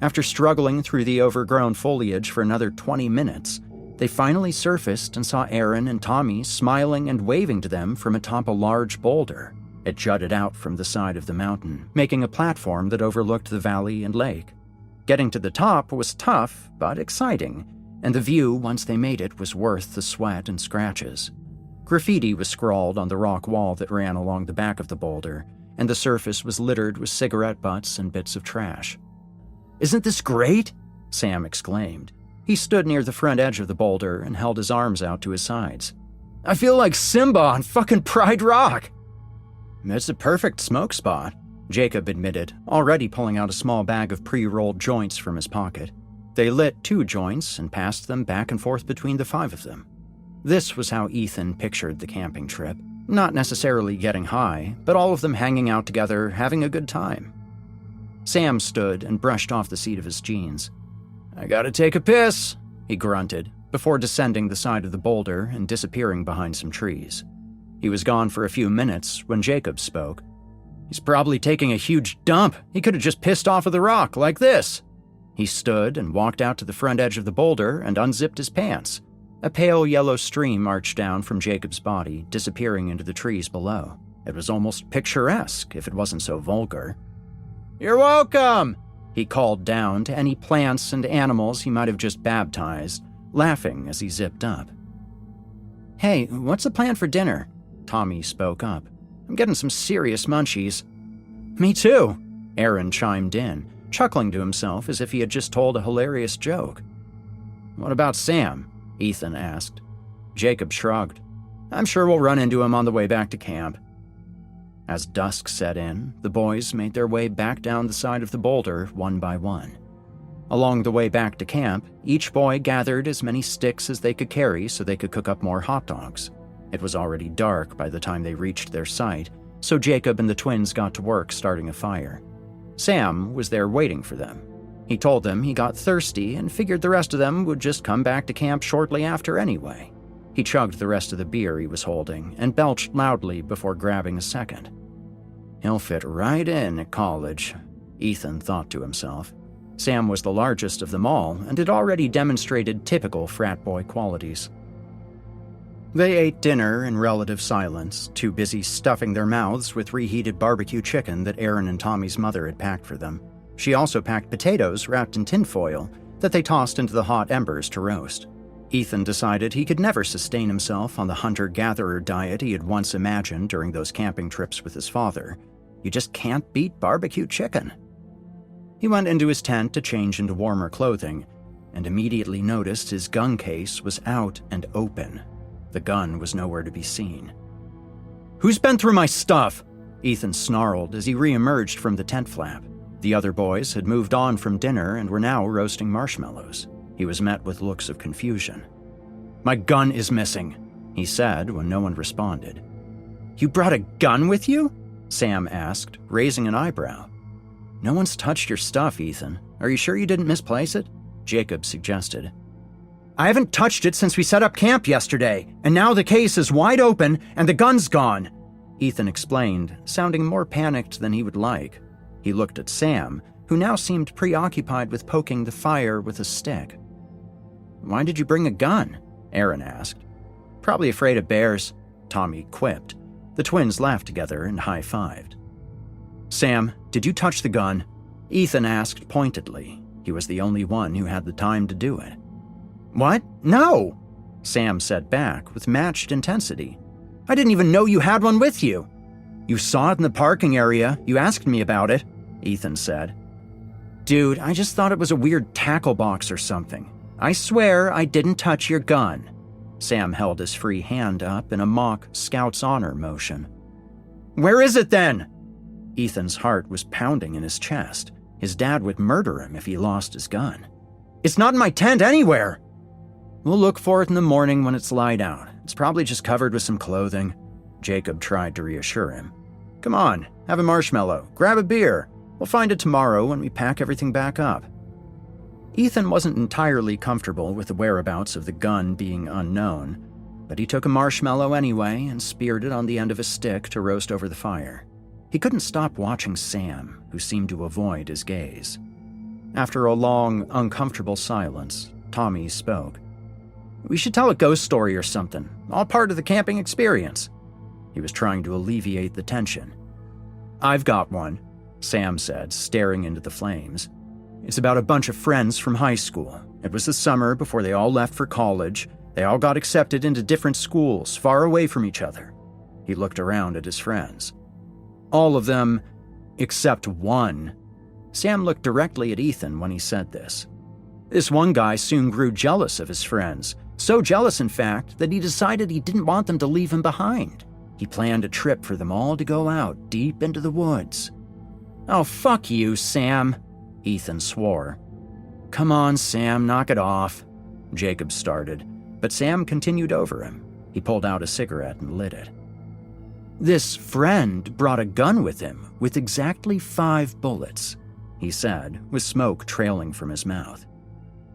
Speaker 3: After struggling through the overgrown foliage for another 20 minutes, they finally surfaced and saw Aaron and Tommy smiling and waving to them from atop a large boulder. It jutted out from the side of the mountain, making a platform that overlooked the valley and lake. Getting to the top was tough, but exciting, and the view, once they made it, was worth the sweat and scratches. Graffiti was scrawled on the rock wall that ran along the back of the boulder, and the surface was littered with cigarette butts and bits of trash. "Isn't this great?" Sam exclaimed. He stood near the front edge of the boulder and held his arms out to his sides. "I feel like Simba on fucking Pride Rock!" "It's a perfect smoke spot," Jacob admitted, already pulling out a small bag of pre-rolled joints from his pocket. They lit 2 joints and passed them back and forth between the 5 of them. This was how Ethan pictured the camping trip. Not necessarily getting high, but all of them hanging out together, having a good time. Sam stood and brushed off the seat of his jeans. "I gotta take a piss," he grunted, before descending the side of the boulder and disappearing behind some trees. He was gone for a few minutes when Jacob spoke. "He's probably taking a huge dump. He could have just pissed off of the rock, like this." He stood and walked out to the front edge of the boulder and unzipped his pants. A pale yellow stream arched down from Jacob's body, disappearing into the trees below. It was almost picturesque, if it wasn't so vulgar. "You're welcome," he called down to any plants and animals he might have just baptized, laughing as he zipped up. "Hey, what's the plan for dinner?" Tommy spoke up. "I'm getting some serious munchies." "Me too," Aaron chimed in, chuckling to himself as if he had just told a hilarious joke. "What about Sam?" Ethan asked. Jacob shrugged. "I'm sure we'll run into him on the way back to camp." As dusk set in, the boys made their way back down the side of the boulder one by one. Along the way back to camp, each boy gathered as many sticks as they could carry so they could cook up more hot dogs. It was already dark by the time they reached their site, so Jacob and the twins got to work starting a fire. Sam was there waiting for them. He told them he got thirsty and figured the rest of them would just come back to camp shortly after anyway. He chugged the rest of the beer he was holding and belched loudly before grabbing a second. "He'll fit right in at college," Ethan thought to himself. Sam was the largest of them all and had already demonstrated typical frat boy qualities. They ate dinner in relative silence, too busy stuffing their mouths with reheated barbecue chicken that Aaron and Tommy's mother had packed for them. She also packed potatoes wrapped in tinfoil that they tossed into the hot embers to roast. Ethan decided he could never sustain himself on the hunter-gatherer diet he had once imagined during those camping trips with his father. You just can't beat barbecue chicken. He went into his tent to change into warmer clothing and immediately noticed his gun case was out and open. The gun was nowhere to be seen. "Who's been through my stuff?" Ethan snarled as he re-emerged from the tent flap. The other boys had moved on from dinner and were now roasting marshmallows. He was met with looks of confusion. "My gun is missing," he said when no one responded. "You brought a gun with you?" Sam asked, raising an eyebrow. "No one's touched your stuff, Ethan. Are you sure you didn't misplace it?" Jacob suggested. "I haven't touched it since we set up camp yesterday, and now the case is wide open and the gun's gone," Ethan explained, sounding more panicked than he would like. He looked at Sam, who now seemed preoccupied with poking the fire with a stick. "Why did you bring a gun?" Aaron asked. "Probably afraid of bears," Tommy quipped. The twins laughed together and high-fived. "Sam, did you touch the gun?" Ethan asked pointedly. He was the only one who had the time to do it. "What? No!" Sam said back with matched intensity. "I didn't even know you had one with you." "You saw it in the parking area. You asked me about it," Ethan said. "Dude, I just thought it was a weird tackle box or something. I swear I didn't touch your gun." Sam held his free hand up in a mock Scout's honor motion. "Where is it then?" Ethan's heart was pounding in his chest. His dad would murder him if he lost his gun. "It's not in my tent anywhere." "We'll look for it in the morning when it's light out. It's probably just covered with some clothing," Jacob tried to reassure him. "Come on, have a marshmallow, grab a beer. We'll find it tomorrow when we pack everything back up." Ethan wasn't entirely comfortable with the whereabouts of the gun being unknown, but he took a marshmallow anyway and speared it on the end of a stick to roast over the fire. He couldn't stop watching Sam, who seemed to avoid his gaze. After a long, uncomfortable silence, Tommy spoke. "We should tell a ghost story or something, all part of the camping experience." He was trying to alleviate the tension. "I've got one," Sam said, staring into the flames. "It's about a bunch of friends from high school. It was the summer before they all left for college. They all got accepted into different schools, far away from each other." He looked around at his friends. "All of them, except one." Sam looked directly at Ethan when he said this. This one guy soon grew jealous of his friends, so jealous in fact that he decided he didn't want them to leave him behind. He planned a trip for them all to go out deep into the woods. "Oh, fuck you, Sam," Ethan swore. "Come on, Sam, knock it off," Jacob started, but Sam continued over him. He pulled out a cigarette and lit it. "This friend brought a gun with him with exactly 5 bullets," he said, with smoke trailing from his mouth.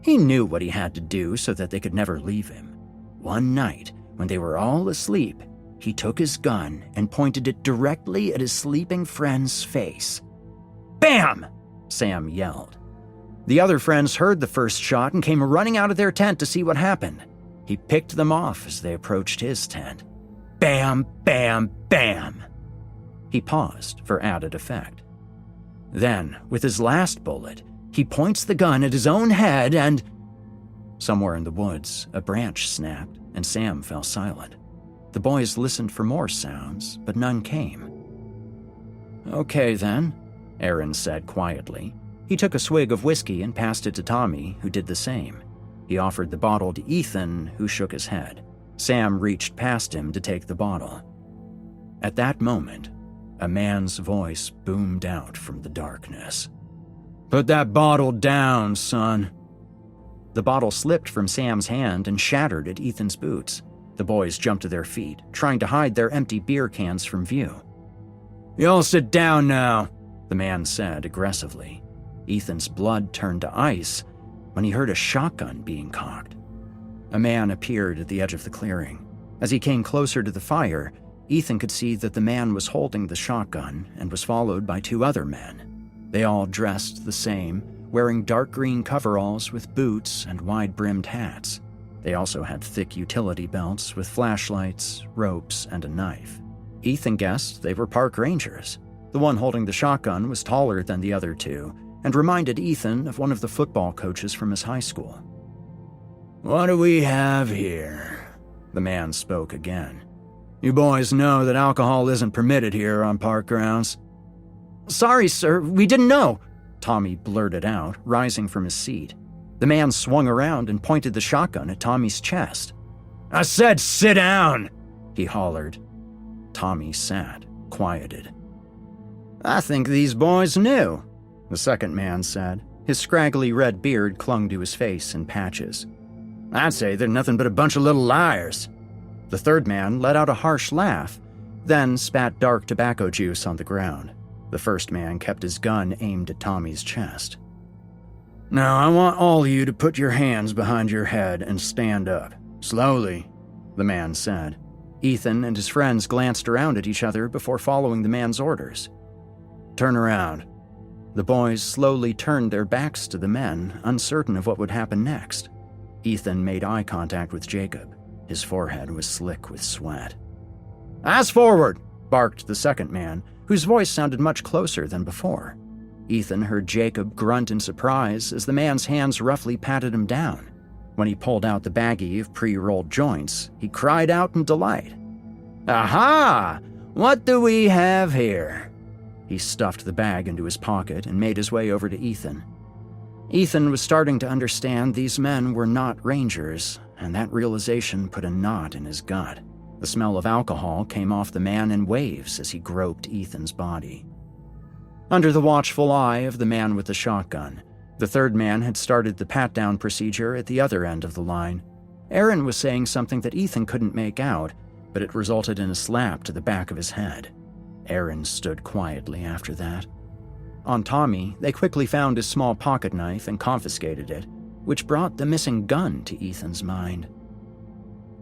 Speaker 3: He knew what he had to do so that they could never leave him. One night, when they were all asleep, he took his gun and pointed it directly at his sleeping friend's face. "Bam!" Sam yelled. The other friends heard the first shot and came running out of their tent to see what happened. He picked them off as they approached his tent. Bam, bam, bam. He paused for added effect. Then, with his last bullet, he points the gun at his own head and... Somewhere in the woods, a branch snapped and Sam fell silent. The boys listened for more sounds, but none came. "Okay then," Aaron said quietly. He took a swig of whiskey and passed it to Tommy, who did the same. He offered the bottle to Ethan, who shook his head. Sam reached past him to take the bottle. At that moment, a man's voice boomed out from the darkness. "Put that bottle down, son." The bottle slipped from Sam's hand and shattered at Ethan's boots. The boys jumped to their feet, trying to hide their empty beer cans from view. "Y'all sit down now," the man said aggressively. Ethan's blood turned to ice when he heard a shotgun being cocked. A man appeared at the edge of the clearing. As he came closer to the fire, Ethan could see that the man was holding the shotgun and was followed by 2 other men. They all dressed the same, wearing dark green coveralls with boots and wide-brimmed hats. They also had thick utility belts with flashlights, ropes, and a knife. Ethan guessed they were park rangers. The one holding the shotgun was taller than the other 2 and reminded Ethan of one of the football coaches from his high school. "What do we have here?" The man spoke again. "You boys know that alcohol isn't permitted here on park grounds." "Sorry, sir, we didn't know," Tommy blurted out, rising from his seat. The man swung around and pointed the shotgun at Tommy's chest. "I said sit down," he hollered. Tommy sat, quieted. "I think these boys knew," the second man said. His scraggly red beard clung to his face in patches. "I'd say they're nothing but a bunch of little liars." The third man let out a harsh laugh, then spat dark tobacco juice on the ground. The first man kept his gun aimed at Tommy's chest. "Now I want all of you to put your hands behind your head and stand up. Slowly," the man said. Ethan and his friends glanced around at each other before following the man's orders. "Turn around." The boys slowly turned their backs to the men, uncertain of what would happen next. Ethan made eye contact with Jacob. His forehead was slick with sweat. "Ass forward!" barked the second man, whose voice sounded much closer than before. Ethan heard Jacob grunt in surprise as the man's hands roughly patted him down. When he pulled out the baggie of pre-rolled joints, he cried out in delight. "Aha! What do we have here?" He stuffed the bag into his pocket and made his way over to Ethan. Ethan was starting to understand these men were not rangers, and that realization put a knot in his gut. The smell of alcohol came off the man in waves as he groped Ethan's body. Under the watchful eye of the man with the shotgun, the third man had started the pat-down procedure at the other end of the line. Aaron was saying something that Ethan couldn't make out, but it resulted in a slap to the back of his head. Aaron stood quietly after that. On Tommy, they quickly found his small pocket knife and confiscated it, which brought the missing gun to Ethan's mind.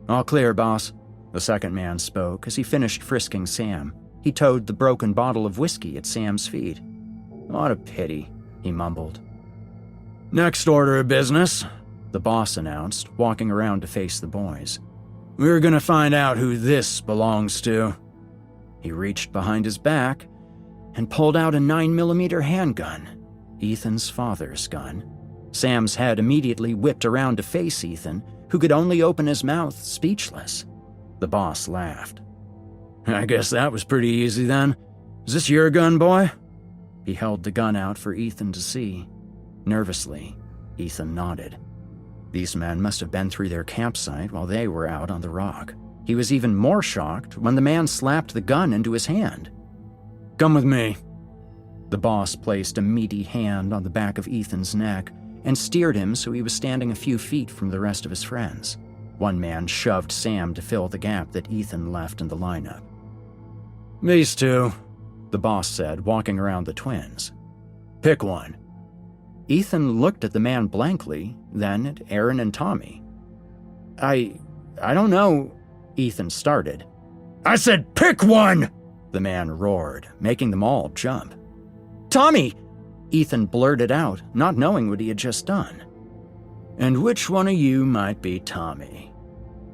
Speaker 3: "All clear, boss," the second man spoke as he finished frisking Sam. He towed the broken bottle of whiskey at Sam's feet. "What a pity," he mumbled. "Next order of business," the boss announced, walking around to face the boys. "We're gonna find out who this belongs to." He reached behind his back and pulled out a 9mm handgun, Ethan's father's gun. Sam's head immediately whipped around to face Ethan, who could only open his mouth, speechless. The boss laughed. "I guess that was pretty easy then. Is this your gun, boy?" He held the gun out for Ethan to see. Nervously, Ethan nodded. These men must have been through their campsite while they were out on the rock. He was even more shocked when the man slapped the gun into his hand. "Come with me." The boss placed a meaty hand on the back of Ethan's neck and steered him so he was standing a few feet from the rest of his friends. One man shoved Sam to fill the gap that Ethan left in the lineup. "These two," the boss said, walking around the twins. "Pick one." Ethan looked at the man blankly, then at Aaron and Tommy. I don't know," Ethan started. "I said pick one!" the man roared, making them all jump. "Tommy!" Ethan blurted out, not knowing what he had just done. "And which one of you might be Tommy?"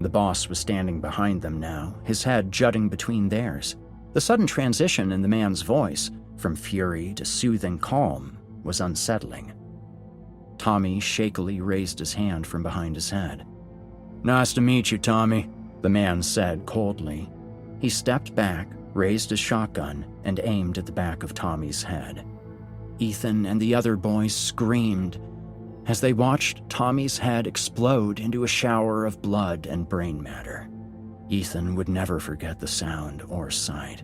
Speaker 3: The boss was standing behind them now, his head jutting between theirs. The sudden transition in the man's voice, from fury to soothing calm, was unsettling. Tommy shakily raised his hand from behind his head. "Nice to meet you, Tommy," the man said coldly. He stepped back, raised his shotgun, and aimed at the back of Tommy's head. Ethan and the other boys screamed as they watched Tommy's head explode into a shower of blood and brain matter. Ethan would never forget the sound or sight.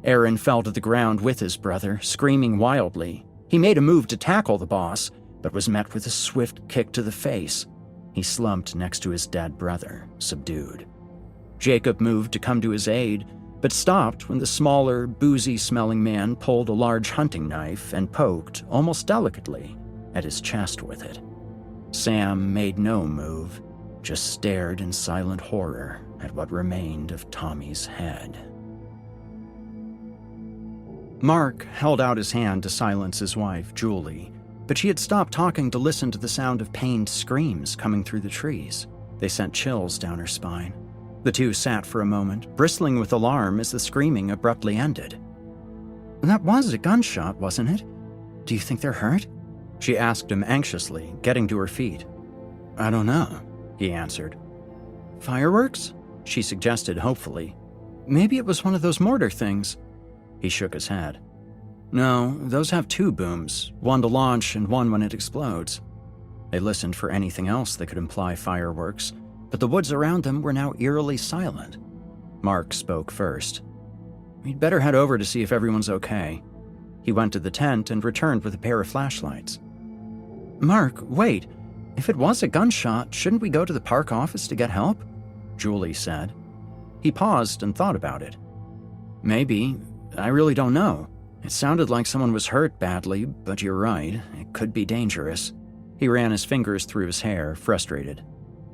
Speaker 3: Aaron fell to the ground with his brother, screaming wildly. He made a move to tackle the boss, but was met with a swift kick to the face. He slumped next to his dead brother, subdued. Jacob moved to come to his aid, but stopped when the smaller, boozy-smelling man pulled a large hunting knife and poked, almost delicately, at his chest with it. Sam made no move, just stared in silent horror at what remained of Tommy's head. Mark held out his hand to silence his wife, Julie, but she had stopped talking to listen to the sound of pained screams coming through the trees. They sent chills down her spine. The two sat for a moment, bristling with alarm as the screaming abruptly ended. "That was a gunshot, wasn't it? Do you think they're hurt?" she asked him anxiously, getting to her feet. "I don't know," he answered. "Fireworks?" she suggested hopefully. "Maybe it was one of those mortar things." He shook his head. "No, those have two booms, one to launch and one when it explodes." They listened for anything else that could imply fireworks, but the woods around them were now eerily silent. Mark spoke first. "We'd better head over to see if everyone's okay." He went to the tent and returned with a pair of flashlights. "Mark, wait. If it was a gunshot, shouldn't we go to the park office to get help?" Julie said. He paused and thought about it. "Maybe. I really don't know. It sounded like someone was hurt badly, but you're right. It could be dangerous." He ran his fingers through his hair, frustrated.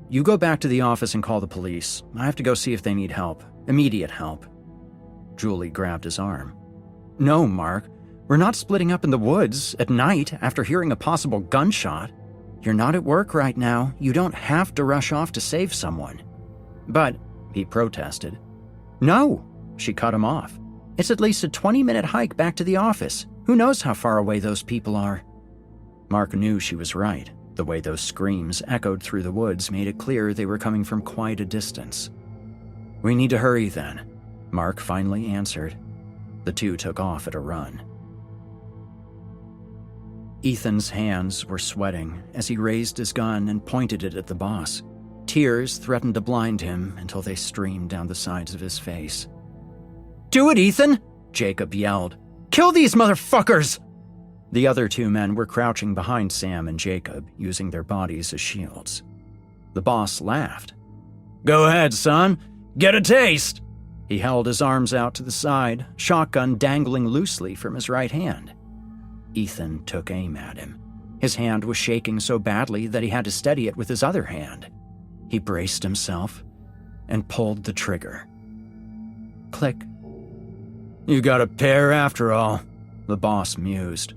Speaker 3: "You go back to the office and call the police. I have to go see if they need help. Immediate help." Julie grabbed his arm. "No, Mark. We're not splitting up in the woods at night after hearing a possible gunshot. You're not at work right now. You don't have to rush off to save someone." "But," he protested. "No," she cut him off. "It's at least a 20-minute hike back to the office. Who knows how far away those people are?" Mark knew she was right. The way those screams echoed through the woods made it clear they were coming from quite a distance. "We need to hurry then," Mark finally answered. The two took off at a run. Ethan's hands were sweating as he raised his gun and pointed it at the boss. Tears threatened to blind him until they streamed down the sides of his face. "Do it, Ethan!" Jacob yelled. "Kill these motherfuckers!" The other two men were crouching behind Sam and Jacob, using their bodies as shields. The boss laughed. "Go ahead, son. Get a taste!" He held his arms out to the side, shotgun dangling loosely from his right hand. Ethan took aim at him. His hand was shaking so badly that he had to steady it with his other hand. He braced himself and pulled the trigger. Click. "You got a pair after all," the boss mused.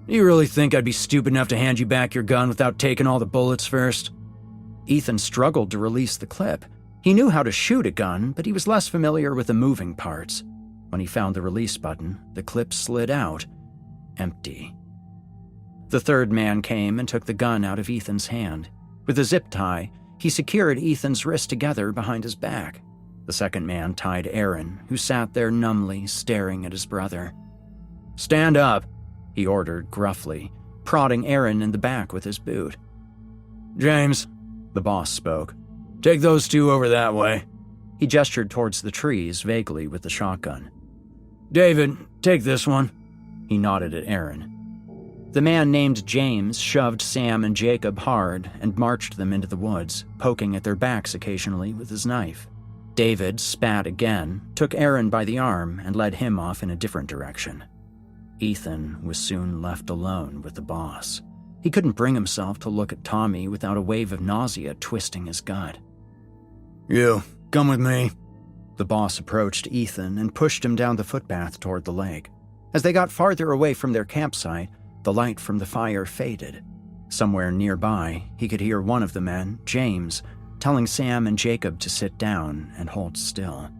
Speaker 3: "You really think I'd be stupid enough to hand you back your gun without taking all the bullets first?" Ethan struggled to release the clip. He knew how to shoot a gun, but he was less familiar with the moving parts. When he found the release button, the clip slid out, empty. The third man came and took the gun out of Ethan's hand. With a zip tie, he secured Ethan's wrist together behind his back. The second man tied Aaron, who sat there numbly staring at his brother. "Stand up," he ordered gruffly, prodding Aaron in the back with his boot. "James," the boss spoke, "take those two over that way." He gestured towards the trees vaguely with the shotgun. "David, take this one." He nodded at Aaron. The man named James shoved Sam and Jacob hard and marched them into the woods, poking at their backs occasionally with his knife. David spat again, took Aaron by the arm, and led him off in a different direction. Ethan was soon left alone with the boss. He couldn't bring himself to look at Tommy without a wave of nausea twisting his gut. "You, come with me." The boss approached Ethan and pushed him down the footpath toward the lake. As they got farther away from their campsite, the light from the fire faded. Somewhere nearby, he could hear one of the men, James, telling Sam and Jacob to sit down and hold still.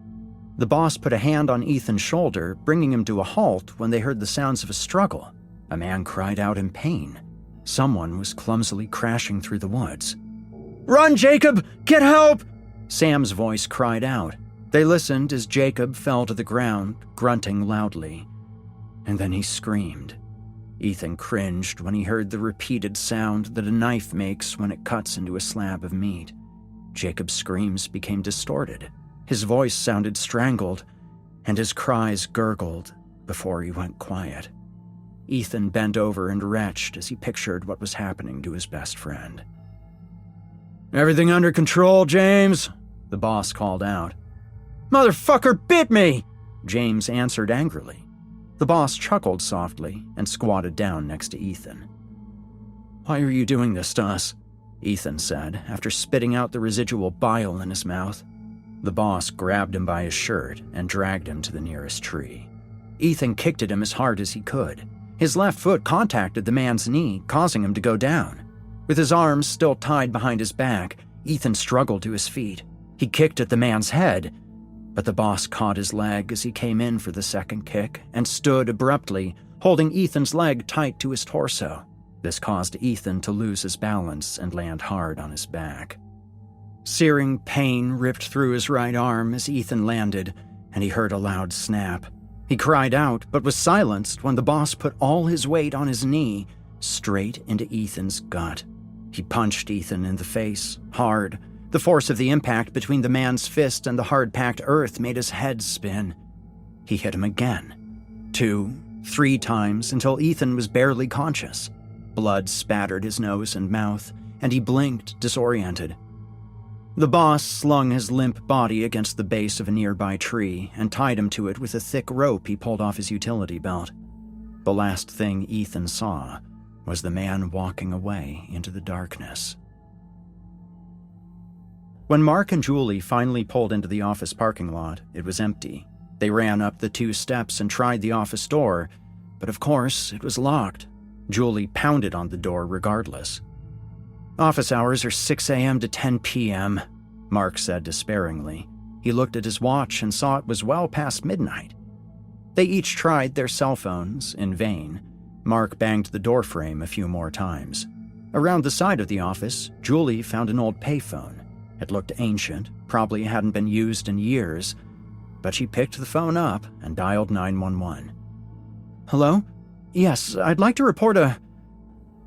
Speaker 3: The boss put a hand on Ethan's shoulder, bringing him to a halt when they heard the sounds of a struggle. A man cried out in pain. Someone was clumsily crashing through the woods. "Run, Jacob! Get help!" Sam's voice cried out. They listened as Jacob fell to the ground, grunting loudly. And then he screamed. Ethan cringed when he heard the repeated sound that a knife makes when it cuts into a slab of meat. Jacob's screams became distorted. His voice sounded strangled, and his cries gurgled before he went quiet. Ethan bent over and retched as he pictured what was happening to his best friend. "Everything under control, James?" the boss called out. "Motherfucker bit me!" James answered angrily. The boss chuckled softly and squatted down next to Ethan. "Why are you doing this to us?" Ethan said, after spitting out the residual bile in his mouth. The boss grabbed him by his shirt and dragged him to the nearest tree. Ethan kicked at him as hard as he could. His left foot contacted the man's knee, causing him to go down. With his arms still tied behind his back, Ethan struggled to his feet. He kicked at the man's head, but the boss caught his leg as he came in for the second kick and stood abruptly, holding Ethan's leg tight to his torso. This caused Ethan to lose his balance and land hard on his back. Searing pain ripped through his right arm as Ethan landed, and he heard a loud snap. He cried out, but was silenced when the boss put all his weight on his knee, straight into Ethan's gut. He punched Ethan in the face, hard. The force of the impact between the man's fist and the hard-packed earth made his head spin. He hit him again. 2, 3 times until Ethan was barely conscious. Blood spattered his nose and mouth, and he blinked, disoriented. The boss slung his limp body against the base of a nearby tree and tied him to it with a thick rope he pulled off his utility belt. The last thing Ethan saw was the man walking away into the darkness. When Mark and Julie finally pulled into the office parking lot, it was empty. They ran up the 2 steps and tried the office door, but of course it was locked. Julie pounded on the door regardless. "Office hours are 6 a.m. to 10 p.m., Mark said despairingly. He looked at his watch and saw it was well past midnight. They each tried their cell phones, in vain. Mark banged the doorframe a few more times. Around the side of the office, Julie found an old payphone. It looked ancient, probably hadn't been used in years, but she picked the phone up and dialed 911. "Hello? Yes, I'd like to report a..."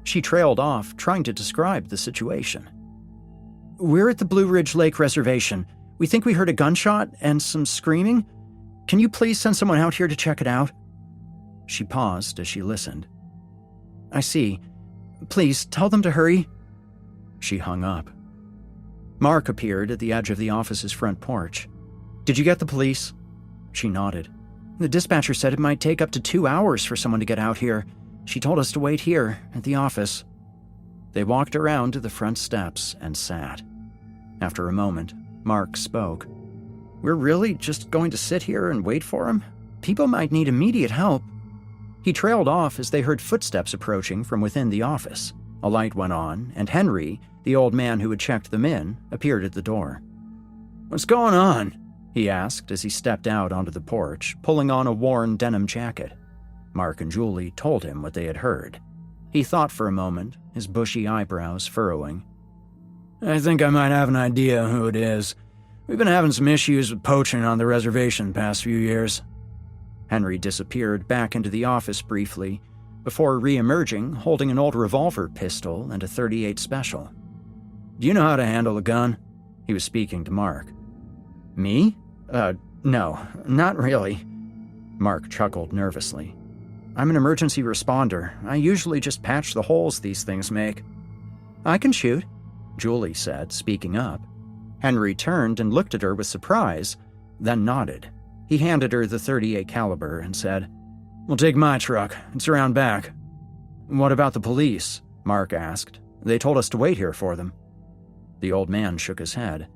Speaker 3: She trailed off, trying to describe the situation. "We're at the Blue Ridge Lake Reservation. We think we heard a gunshot and some screaming. Can you please send someone out here to check it out?" She paused as she listened. "I see. Please, tell them to hurry." She hung up. Mark appeared at the edge of the office's front porch. "Did you get the police?" She nodded. "The dispatcher said it might take up to 2 hours for someone to get out here. She told us to wait here, at the office." They walked around to the front steps and sat. After a moment, Mark spoke. "We're really just going to sit here and wait for him? People might need immediate help." He trailed off as they heard footsteps approaching from within the office. A light went on, and Henry, the old man who had checked them in, appeared at the door. "What's going on?" he asked as he stepped out onto the porch, pulling on a worn denim jacket. Mark and Julie told him what they had heard. He thought for a moment, his bushy eyebrows furrowing. "I think I might have an idea who it is. We've been having some issues with poaching on the reservation the past few years." Henry disappeared back into the office briefly, before re-emerging holding an old revolver pistol and a .38 Special. "Do you know how to handle a gun?" He was speaking to Mark. "Me? No, not really." Mark chuckled nervously. "I'm an emergency responder. I usually just patch the holes these things make." "I can shoot," Julie said, speaking up. Henry turned and looked at her with surprise, then nodded. He handed her the .38 caliber and said, "We'll take my truck. It's around back." "What about the police?" Mark asked. "They told us to wait here for them." The old man shook his head.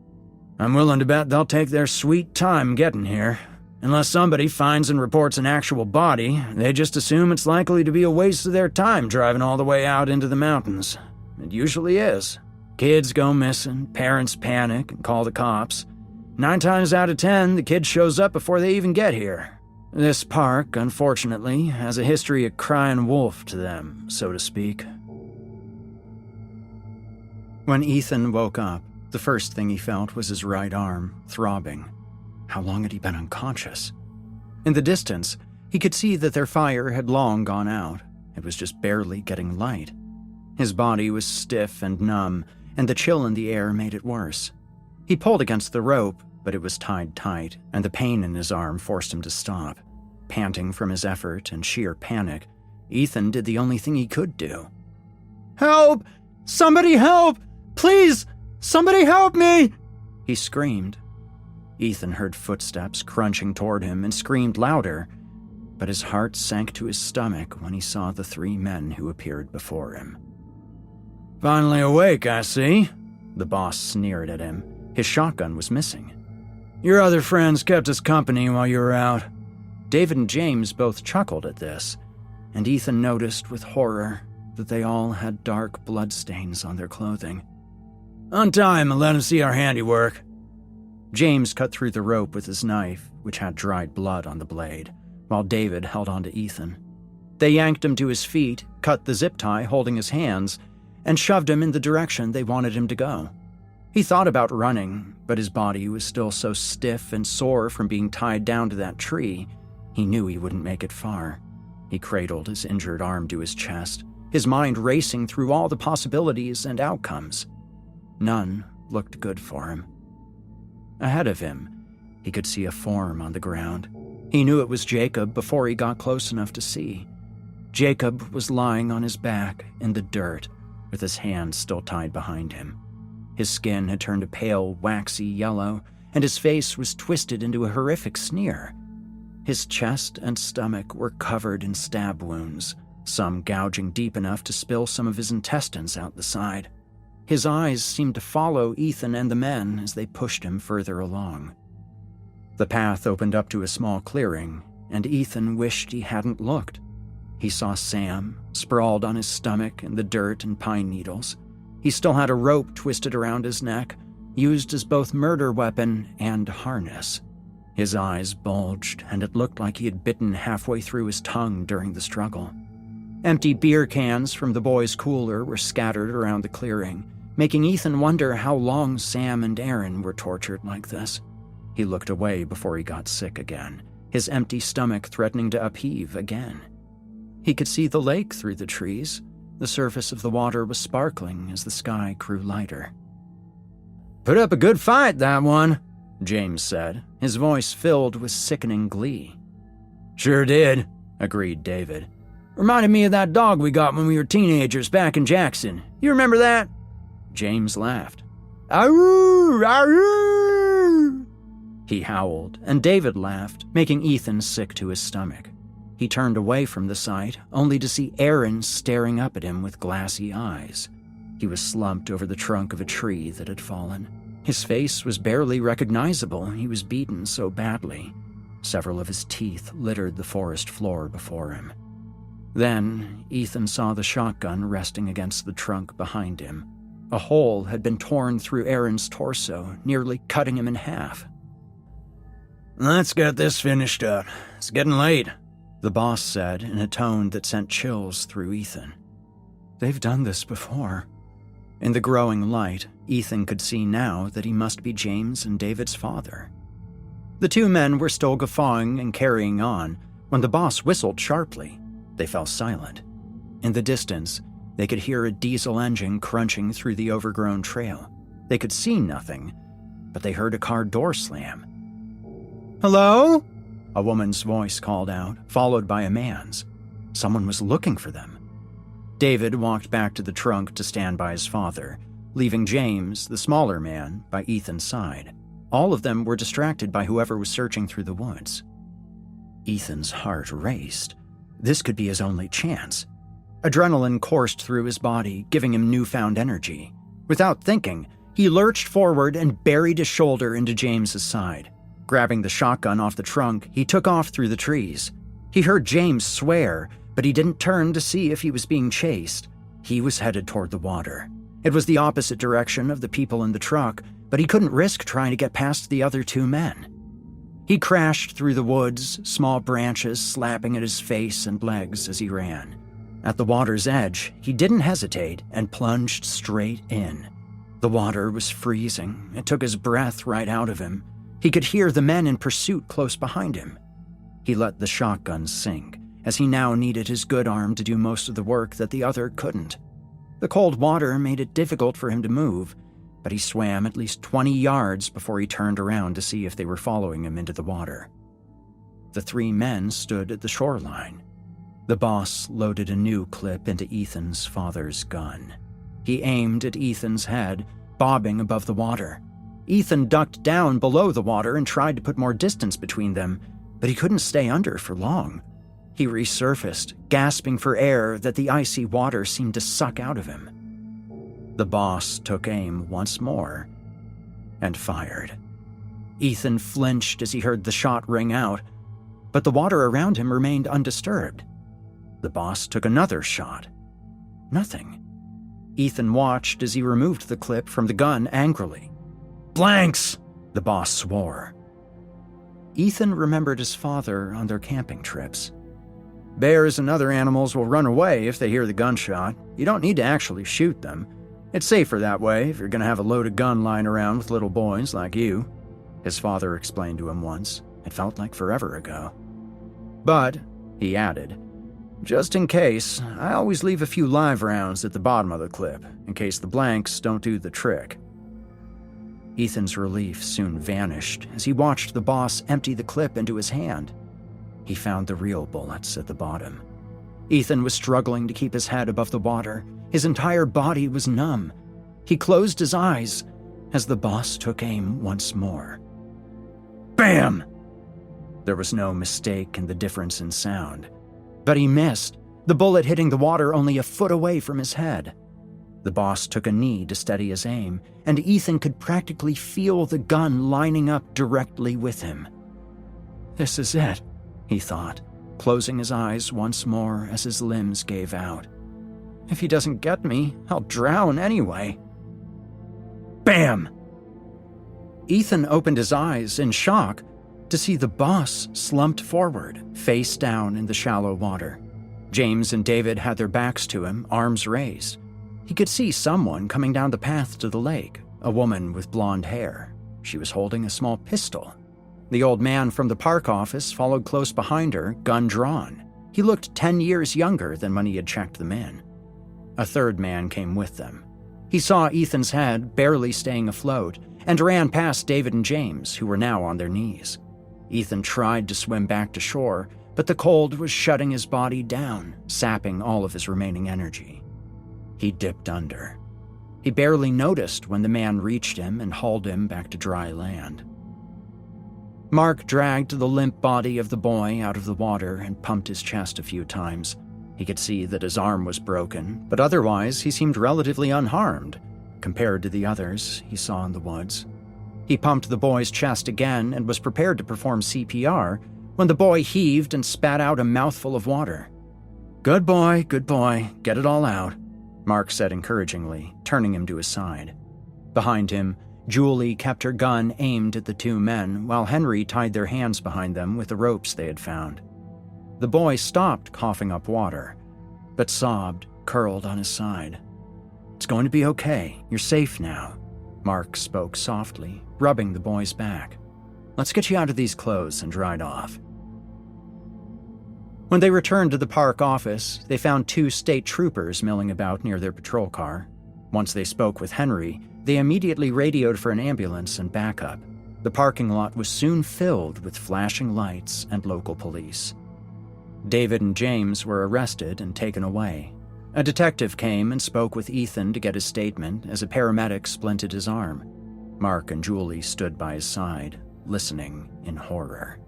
Speaker 3: "I'm willing to bet they'll take their sweet time getting here. Unless somebody finds and reports an actual body, they just assume it's likely to be a waste of their time driving all the way out into the mountains. It usually is. Kids go missing, parents panic and call the cops. 9 times out of 10, the kid shows up before they even get here. This park, unfortunately, has a history of crying wolf to them, so to speak." When Ethan woke up, the first thing he felt was his right arm, throbbing. How long had he been unconscious? In the distance, he could see that their fire had long gone out. It was just barely getting light. His body was stiff and numb, and the chill in the air made it worse. He pulled against the rope, but it was tied tight, and the pain in his arm forced him to stop. Panting from his effort and sheer panic, Ethan did the only thing he could do. "Help! Somebody help! Please! Somebody help me!" he screamed. Ethan heard footsteps crunching toward him and screamed louder, but his heart sank to his stomach when he saw the 3 men who appeared before him. "Finally awake, I see," the boss sneered at him. His shotgun was missing. "Your other friends kept us company while you were out." David and James both chuckled at this, and Ethan noticed with horror that they all had dark bloodstains on their clothing. "Untie him and let him see our handiwork." James cut through the rope with his knife, which had dried blood on the blade, while David held on to Ethan. They yanked him to his feet, cut the zip tie holding his hands, and shoved him in the direction they wanted him to go. He thought about running, but his body was still so stiff and sore from being tied down to that tree, he knew he wouldn't make it far. He cradled his injured arm to his chest, his mind racing through all the possibilities and outcomes. None looked good for him. Ahead of him, he could see a form on the ground. He knew it was Jacob before he got close enough to see. Jacob was lying on his back in the dirt, with his hands still tied behind him. His skin had turned a pale, waxy yellow, and his face was twisted into a horrific sneer. His chest and stomach were covered in stab wounds, some gouging deep enough to spill some of his intestines out the side. His eyes seemed to follow Ethan and the men as they pushed him further along. The path opened up to a small clearing, and Ethan wished he hadn't looked. He saw Sam, sprawled on his stomach in the dirt and pine needles. He still had a rope twisted around his neck, used as both murder weapon and harness. His eyes bulged, and it looked like he had bitten halfway through his tongue during the struggle. Empty beer cans from the boys' cooler were scattered around the clearing, making Ethan wonder how long Sam and Aaron were tortured like this. He looked away before he got sick again, his empty stomach threatening to upheave again. He could see the lake through the trees. The surface of the water was sparkling as the sky grew lighter. "Put up a good fight, that one," James said, his voice filled with sickening glee. "Sure did," agreed David. "Reminded me of that dog we got when we were teenagers back in Jackson. You remember that?" James laughed. "Arroo! Arroo!" He howled, and David laughed, making Ethan sick to his stomach. He turned away from the sight, only to see Aaron staring up at him with glassy eyes. He was slumped over the trunk of a tree that had fallen. His face was barely recognizable, he was beaten so badly. Several of his teeth littered the forest floor before him. Then, Ethan saw the shotgun resting against the trunk behind him. A hole had been torn through Aaron's torso, nearly cutting him in half. "Let's get this finished up. It's getting late," the boss said in a tone that sent chills through Ethan. They've done this before. In the growing light, Ethan could see now that he must be James and David's father. The 2 men were still guffawing and carrying on when the boss whistled sharply. They fell silent. In the distance, they could hear a diesel engine crunching through the overgrown trail. They could see nothing, but they heard a car door slam. "Hello?" A woman's voice called out, followed by a man's. Someone was looking for them. David walked back to the trunk to stand by his father, leaving James, the smaller man, by Ethan's side. All of them were distracted by whoever was searching through the woods. Ethan's heart raced. This could be his only chance. Adrenaline coursed through his body, giving him newfound energy. Without thinking, he lurched forward and buried his shoulder into James's side. Grabbing the shotgun off the trunk, he took off through the trees. He heard James swear, but he didn't turn to see if he was being chased. He was headed toward the water. It was the opposite direction of the people in the truck, but he couldn't risk trying to get past the other two men. He crashed through the woods, small branches slapping at his face and legs as he ran. At the water's edge, he didn't hesitate and plunged straight in. The water was freezing. It took his breath right out of him. He could hear the men in pursuit close behind him. He let the shotgun sink, as he now needed his good arm to do most of the work that the other couldn't. The cold water made it difficult for him to move, but he swam at least 20 yards before he turned around to see if they were following him into the water. The three men stood at the shoreline. The boss loaded a new clip into Ethan's father's gun. He aimed at Ethan's head, bobbing above the water. Ethan ducked down below the water and tried to put more distance between them, but he couldn't stay under for long. He resurfaced, gasping for air that the icy water seemed to suck out of him. The boss took aim once more and fired. Ethan flinched as he heard the shot ring out, but the water around him remained undisturbed. The boss took another shot. Nothing. Ethan watched as he removed the clip from the gun angrily. "Blanks!" the boss swore. Ethan remembered his father on their camping trips. "Bears and other animals will run away if they hear the gunshot. You don't need to actually shoot them. It's safer that way if you're going to have a loaded gun lying around with little boys like you," his father explained to him once. It felt like forever ago. "But," he added, "just in case, I always leave a few live rounds at the bottom of the clip, in case the blanks don't do the trick." Ethan's relief soon vanished as he watched the boss empty the clip into his hand. He found the real bullets at the bottom. Ethan was struggling to keep his head above the water. His entire body was numb. He closed his eyes as the boss took aim once more. Bam! There was no mistake in the difference in sound. But he missed, the bullet hitting the water only a foot away from his head. The boss took a knee to steady his aim, and Ethan could practically feel the gun lining up directly with him. "This is it," he thought, closing his eyes once more as his limbs gave out. "If he doesn't get me, I'll drown anyway." Bam! Ethan opened his eyes in shock to see the boss slumped forward, face down in the shallow water. James and David had their backs to him, arms raised. He could see someone coming down the path to the lake, a woman with blonde hair. She was holding a small pistol. The old man from the park office followed close behind her, gun drawn. He looked 10 years younger than when he had checked them in. A third man came with them. He saw Ethan's head barely staying afloat and ran past David and James, who were now on their knees. Ethan tried to swim back to shore, but the cold was shutting his body down, sapping all of his remaining energy. He dipped under. He barely noticed when the man reached him and hauled him back to dry land. Mark dragged the limp body of the boy out of the water and pumped his chest a few times. He could see that his arm was broken, but otherwise he seemed relatively unharmed, compared to the others he saw in the woods. He pumped the boy's chest again and was prepared to perform CPR when the boy heaved and spat out a mouthful of water. Good boy, get it all out," Mark said encouragingly, turning him to his side. Behind him, Julie kept her gun aimed at the two men while Henry tied their hands behind them with the ropes they had found. The boy stopped coughing up water, but sobbed, curled on his side. "It's going to be okay. You're safe now," Mark spoke softly, rubbing the boy's back. "Let's get you out of these clothes and dried off." When they returned to the park office, they found 2 state troopers milling about near their patrol car. Once they spoke with Henry, they immediately radioed for an ambulance and backup. The parking lot was soon filled with flashing lights and local police. David and James were arrested and taken away. A detective came and spoke with Ethan to get his statement as a paramedic splinted his arm. Mark and Julie stood by his side, listening in horror.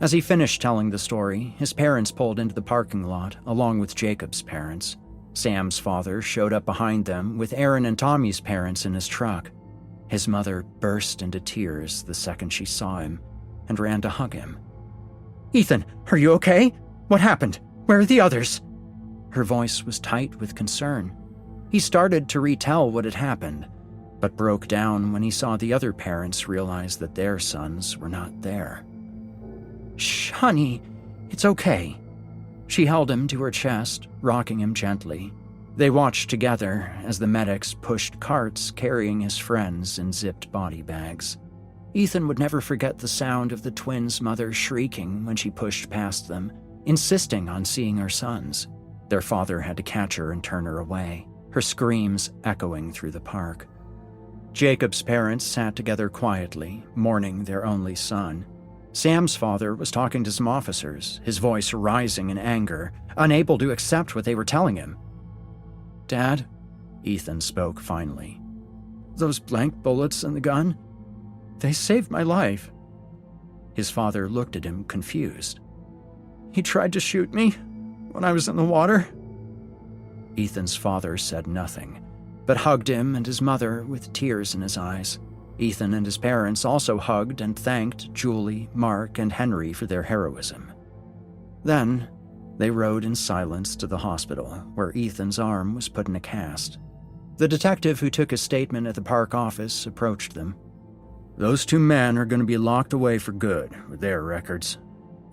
Speaker 3: As he finished telling the story, his parents pulled into the parking lot along with Jacob's parents. Sam's father showed up behind them with Aaron and Tommy's parents in his truck. His mother burst into tears the second she saw him and ran to hug him. "Ethan, are you okay? What happened? Where are the others?" Her voice was tight with concern. He started to retell what had happened, but broke down when he saw the other parents realize that their sons were not there. "Shh, honey, it's okay." She held him to her chest, rocking him gently. They watched together as the medics pushed carts carrying his friends in zipped body bags. Ethan would never forget the sound of the twins' mother shrieking when she pushed past them, insisting on seeing her sons. Their father had to catch her and turn her away, her screams echoing through the park. Jacob's parents sat together quietly, mourning their only son. Sam's father was talking to some officers, his voice rising in anger, unable to accept what they were telling him. "Dad," Ethan spoke finally, "those blank bullets in the gun, they saved my life." His father looked at him confused. "He tried to shoot me when I was in the water." Ethan's father said nothing, but hugged him and his mother with tears in his eyes. Ethan and his parents also hugged and thanked Julie, Mark, and Henry for their heroism. Then, they rode in silence to the hospital, where Ethan's arm was put in a cast. The detective who took his statement at the park office approached them. "Those 2 men are going to be locked away for good with their records.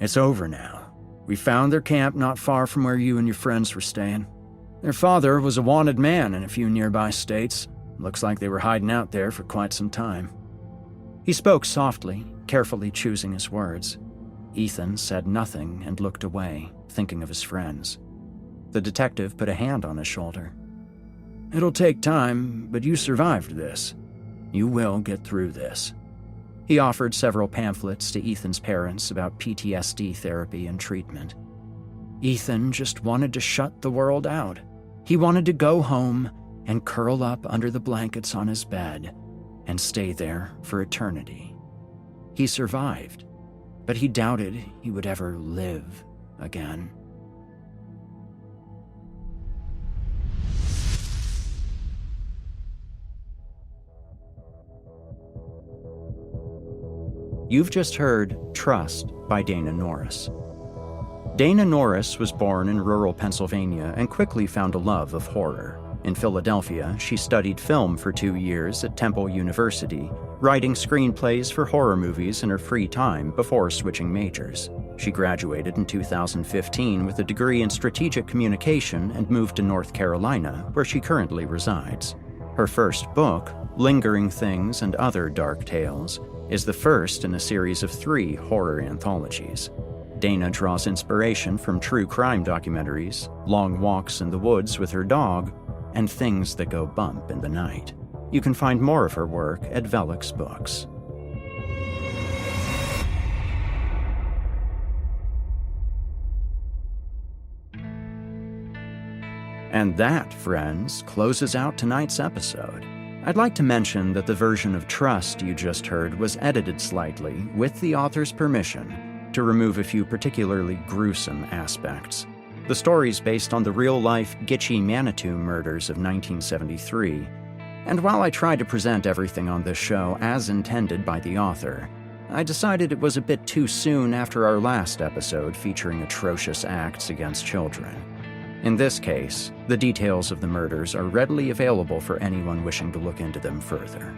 Speaker 3: It's over now. We found their camp not far from where you and your friends were staying. Their father was a wanted man in a few nearby states. Looks like they were hiding out there for quite some time." He spoke softly, carefully choosing his words. Ethan said nothing and looked away, thinking of his friends. The detective put a hand on his shoulder. "It'll take time, but you survived this. You will get through this." He offered several pamphlets to Ethan's parents about PTSD therapy and treatment. Ethan just wanted to shut the world out. He wanted to go home and curl up under the blankets on his bed and stay there for eternity. He survived, but he doubted he would ever live again. You've just heard Trust by Dana Noraas. Dana Noraas was born in rural Pennsylvania and quickly found a love of horror. In Philadelphia, she studied film for 2 years at Temple University, writing screenplays for horror movies in her free time before switching majors. She graduated in 2015 with a degree in strategic communication and moved to North Carolina, where she currently resides. Her first book, Lingering Things and Other Dark Tales, is the first in a series of 3 horror anthologies. Dana draws inspiration from true crime documentaries, long walks in the woods with her dog, and things that go bump in the night. You can find more of her work at Velox Books. And that, friends, closes out tonight's episode. I'd like to mention that the version of Trust you just heard was edited slightly, with the author's permission, to remove a few particularly gruesome aspects. The story's based on the real-life Gitche Manitou murders of 1973, and while I tried to present everything on this show as intended by the author, I decided it was a bit too soon after our last episode featuring atrocious acts against children. In this case, the details of the murders are readily available for anyone wishing to look into them further.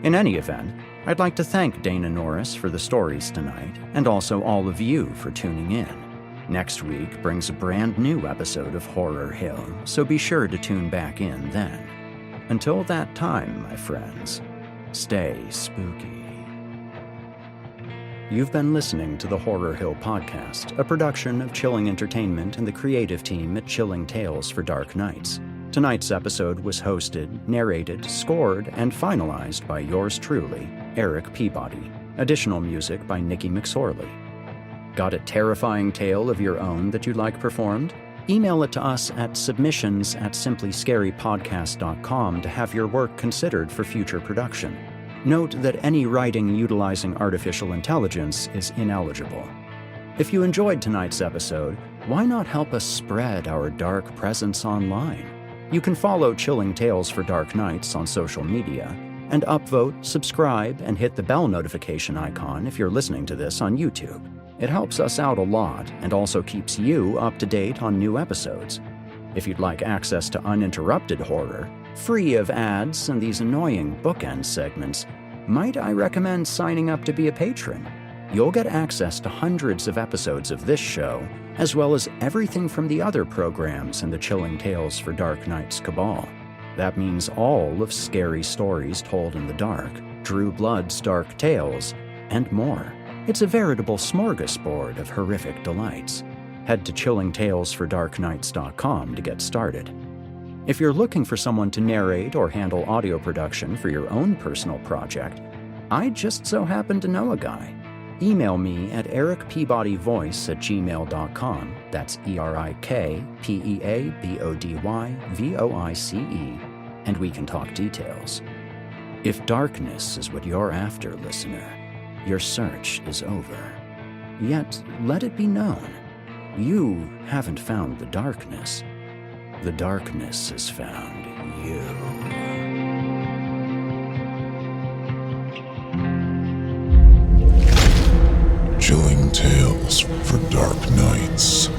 Speaker 3: In any event, I'd like to thank Dana Noraas for the stories tonight, and also all of you for tuning in. Next week brings a brand new episode of Horror Hill, so be sure to tune back in then. Until that time, my friends, stay spooky. You've been listening to the Horror Hill Podcast, a production of Chilling Entertainment and the creative team at Chilling Tales for Dark Nights. Tonight's episode was hosted, narrated, scored, and finalized by yours truly, Erik Peabody. Additional music by Nikki McSorley. Got a terrifying tale of your own that you'd like performed? Email it to us at submissions@simplyscarypodcast.com to have your work considered for future production. Note that any writing utilizing artificial intelligence is ineligible. If you enjoyed tonight's episode, why not help us spread our dark presence online? You can follow Chilling Tales for Dark Nights on social media, and upvote, subscribe, and hit the bell notification icon if you're listening to this on YouTube. It helps us out a lot and also keeps you up to date on new episodes. If you'd like access to uninterrupted horror, free of ads and these annoying bookend segments, might I recommend signing up to be a patron? You'll get access to hundreds of episodes of this show, as well as everything from the other programs in the Chilling Tales for Dark Nights cabal. That means all of Scary Stories Told in the Dark, Drew Blood's Dark Tales, and more. It's a veritable smorgasbord of horrific delights. Head to chillingtalesfordarknights.com to get started. If you're looking for someone to narrate or handle audio production for your own personal project, I just so happen to know a guy. Email me at erikpeabodyvoice@gmail.com. That's ErikPeabodyvoice, and we can talk details. If darkness is what you're after, listener, your search is over. Yet, let it be known, you haven't found the darkness. The darkness has found you.
Speaker 1: Chilling Tales for Dark Nights.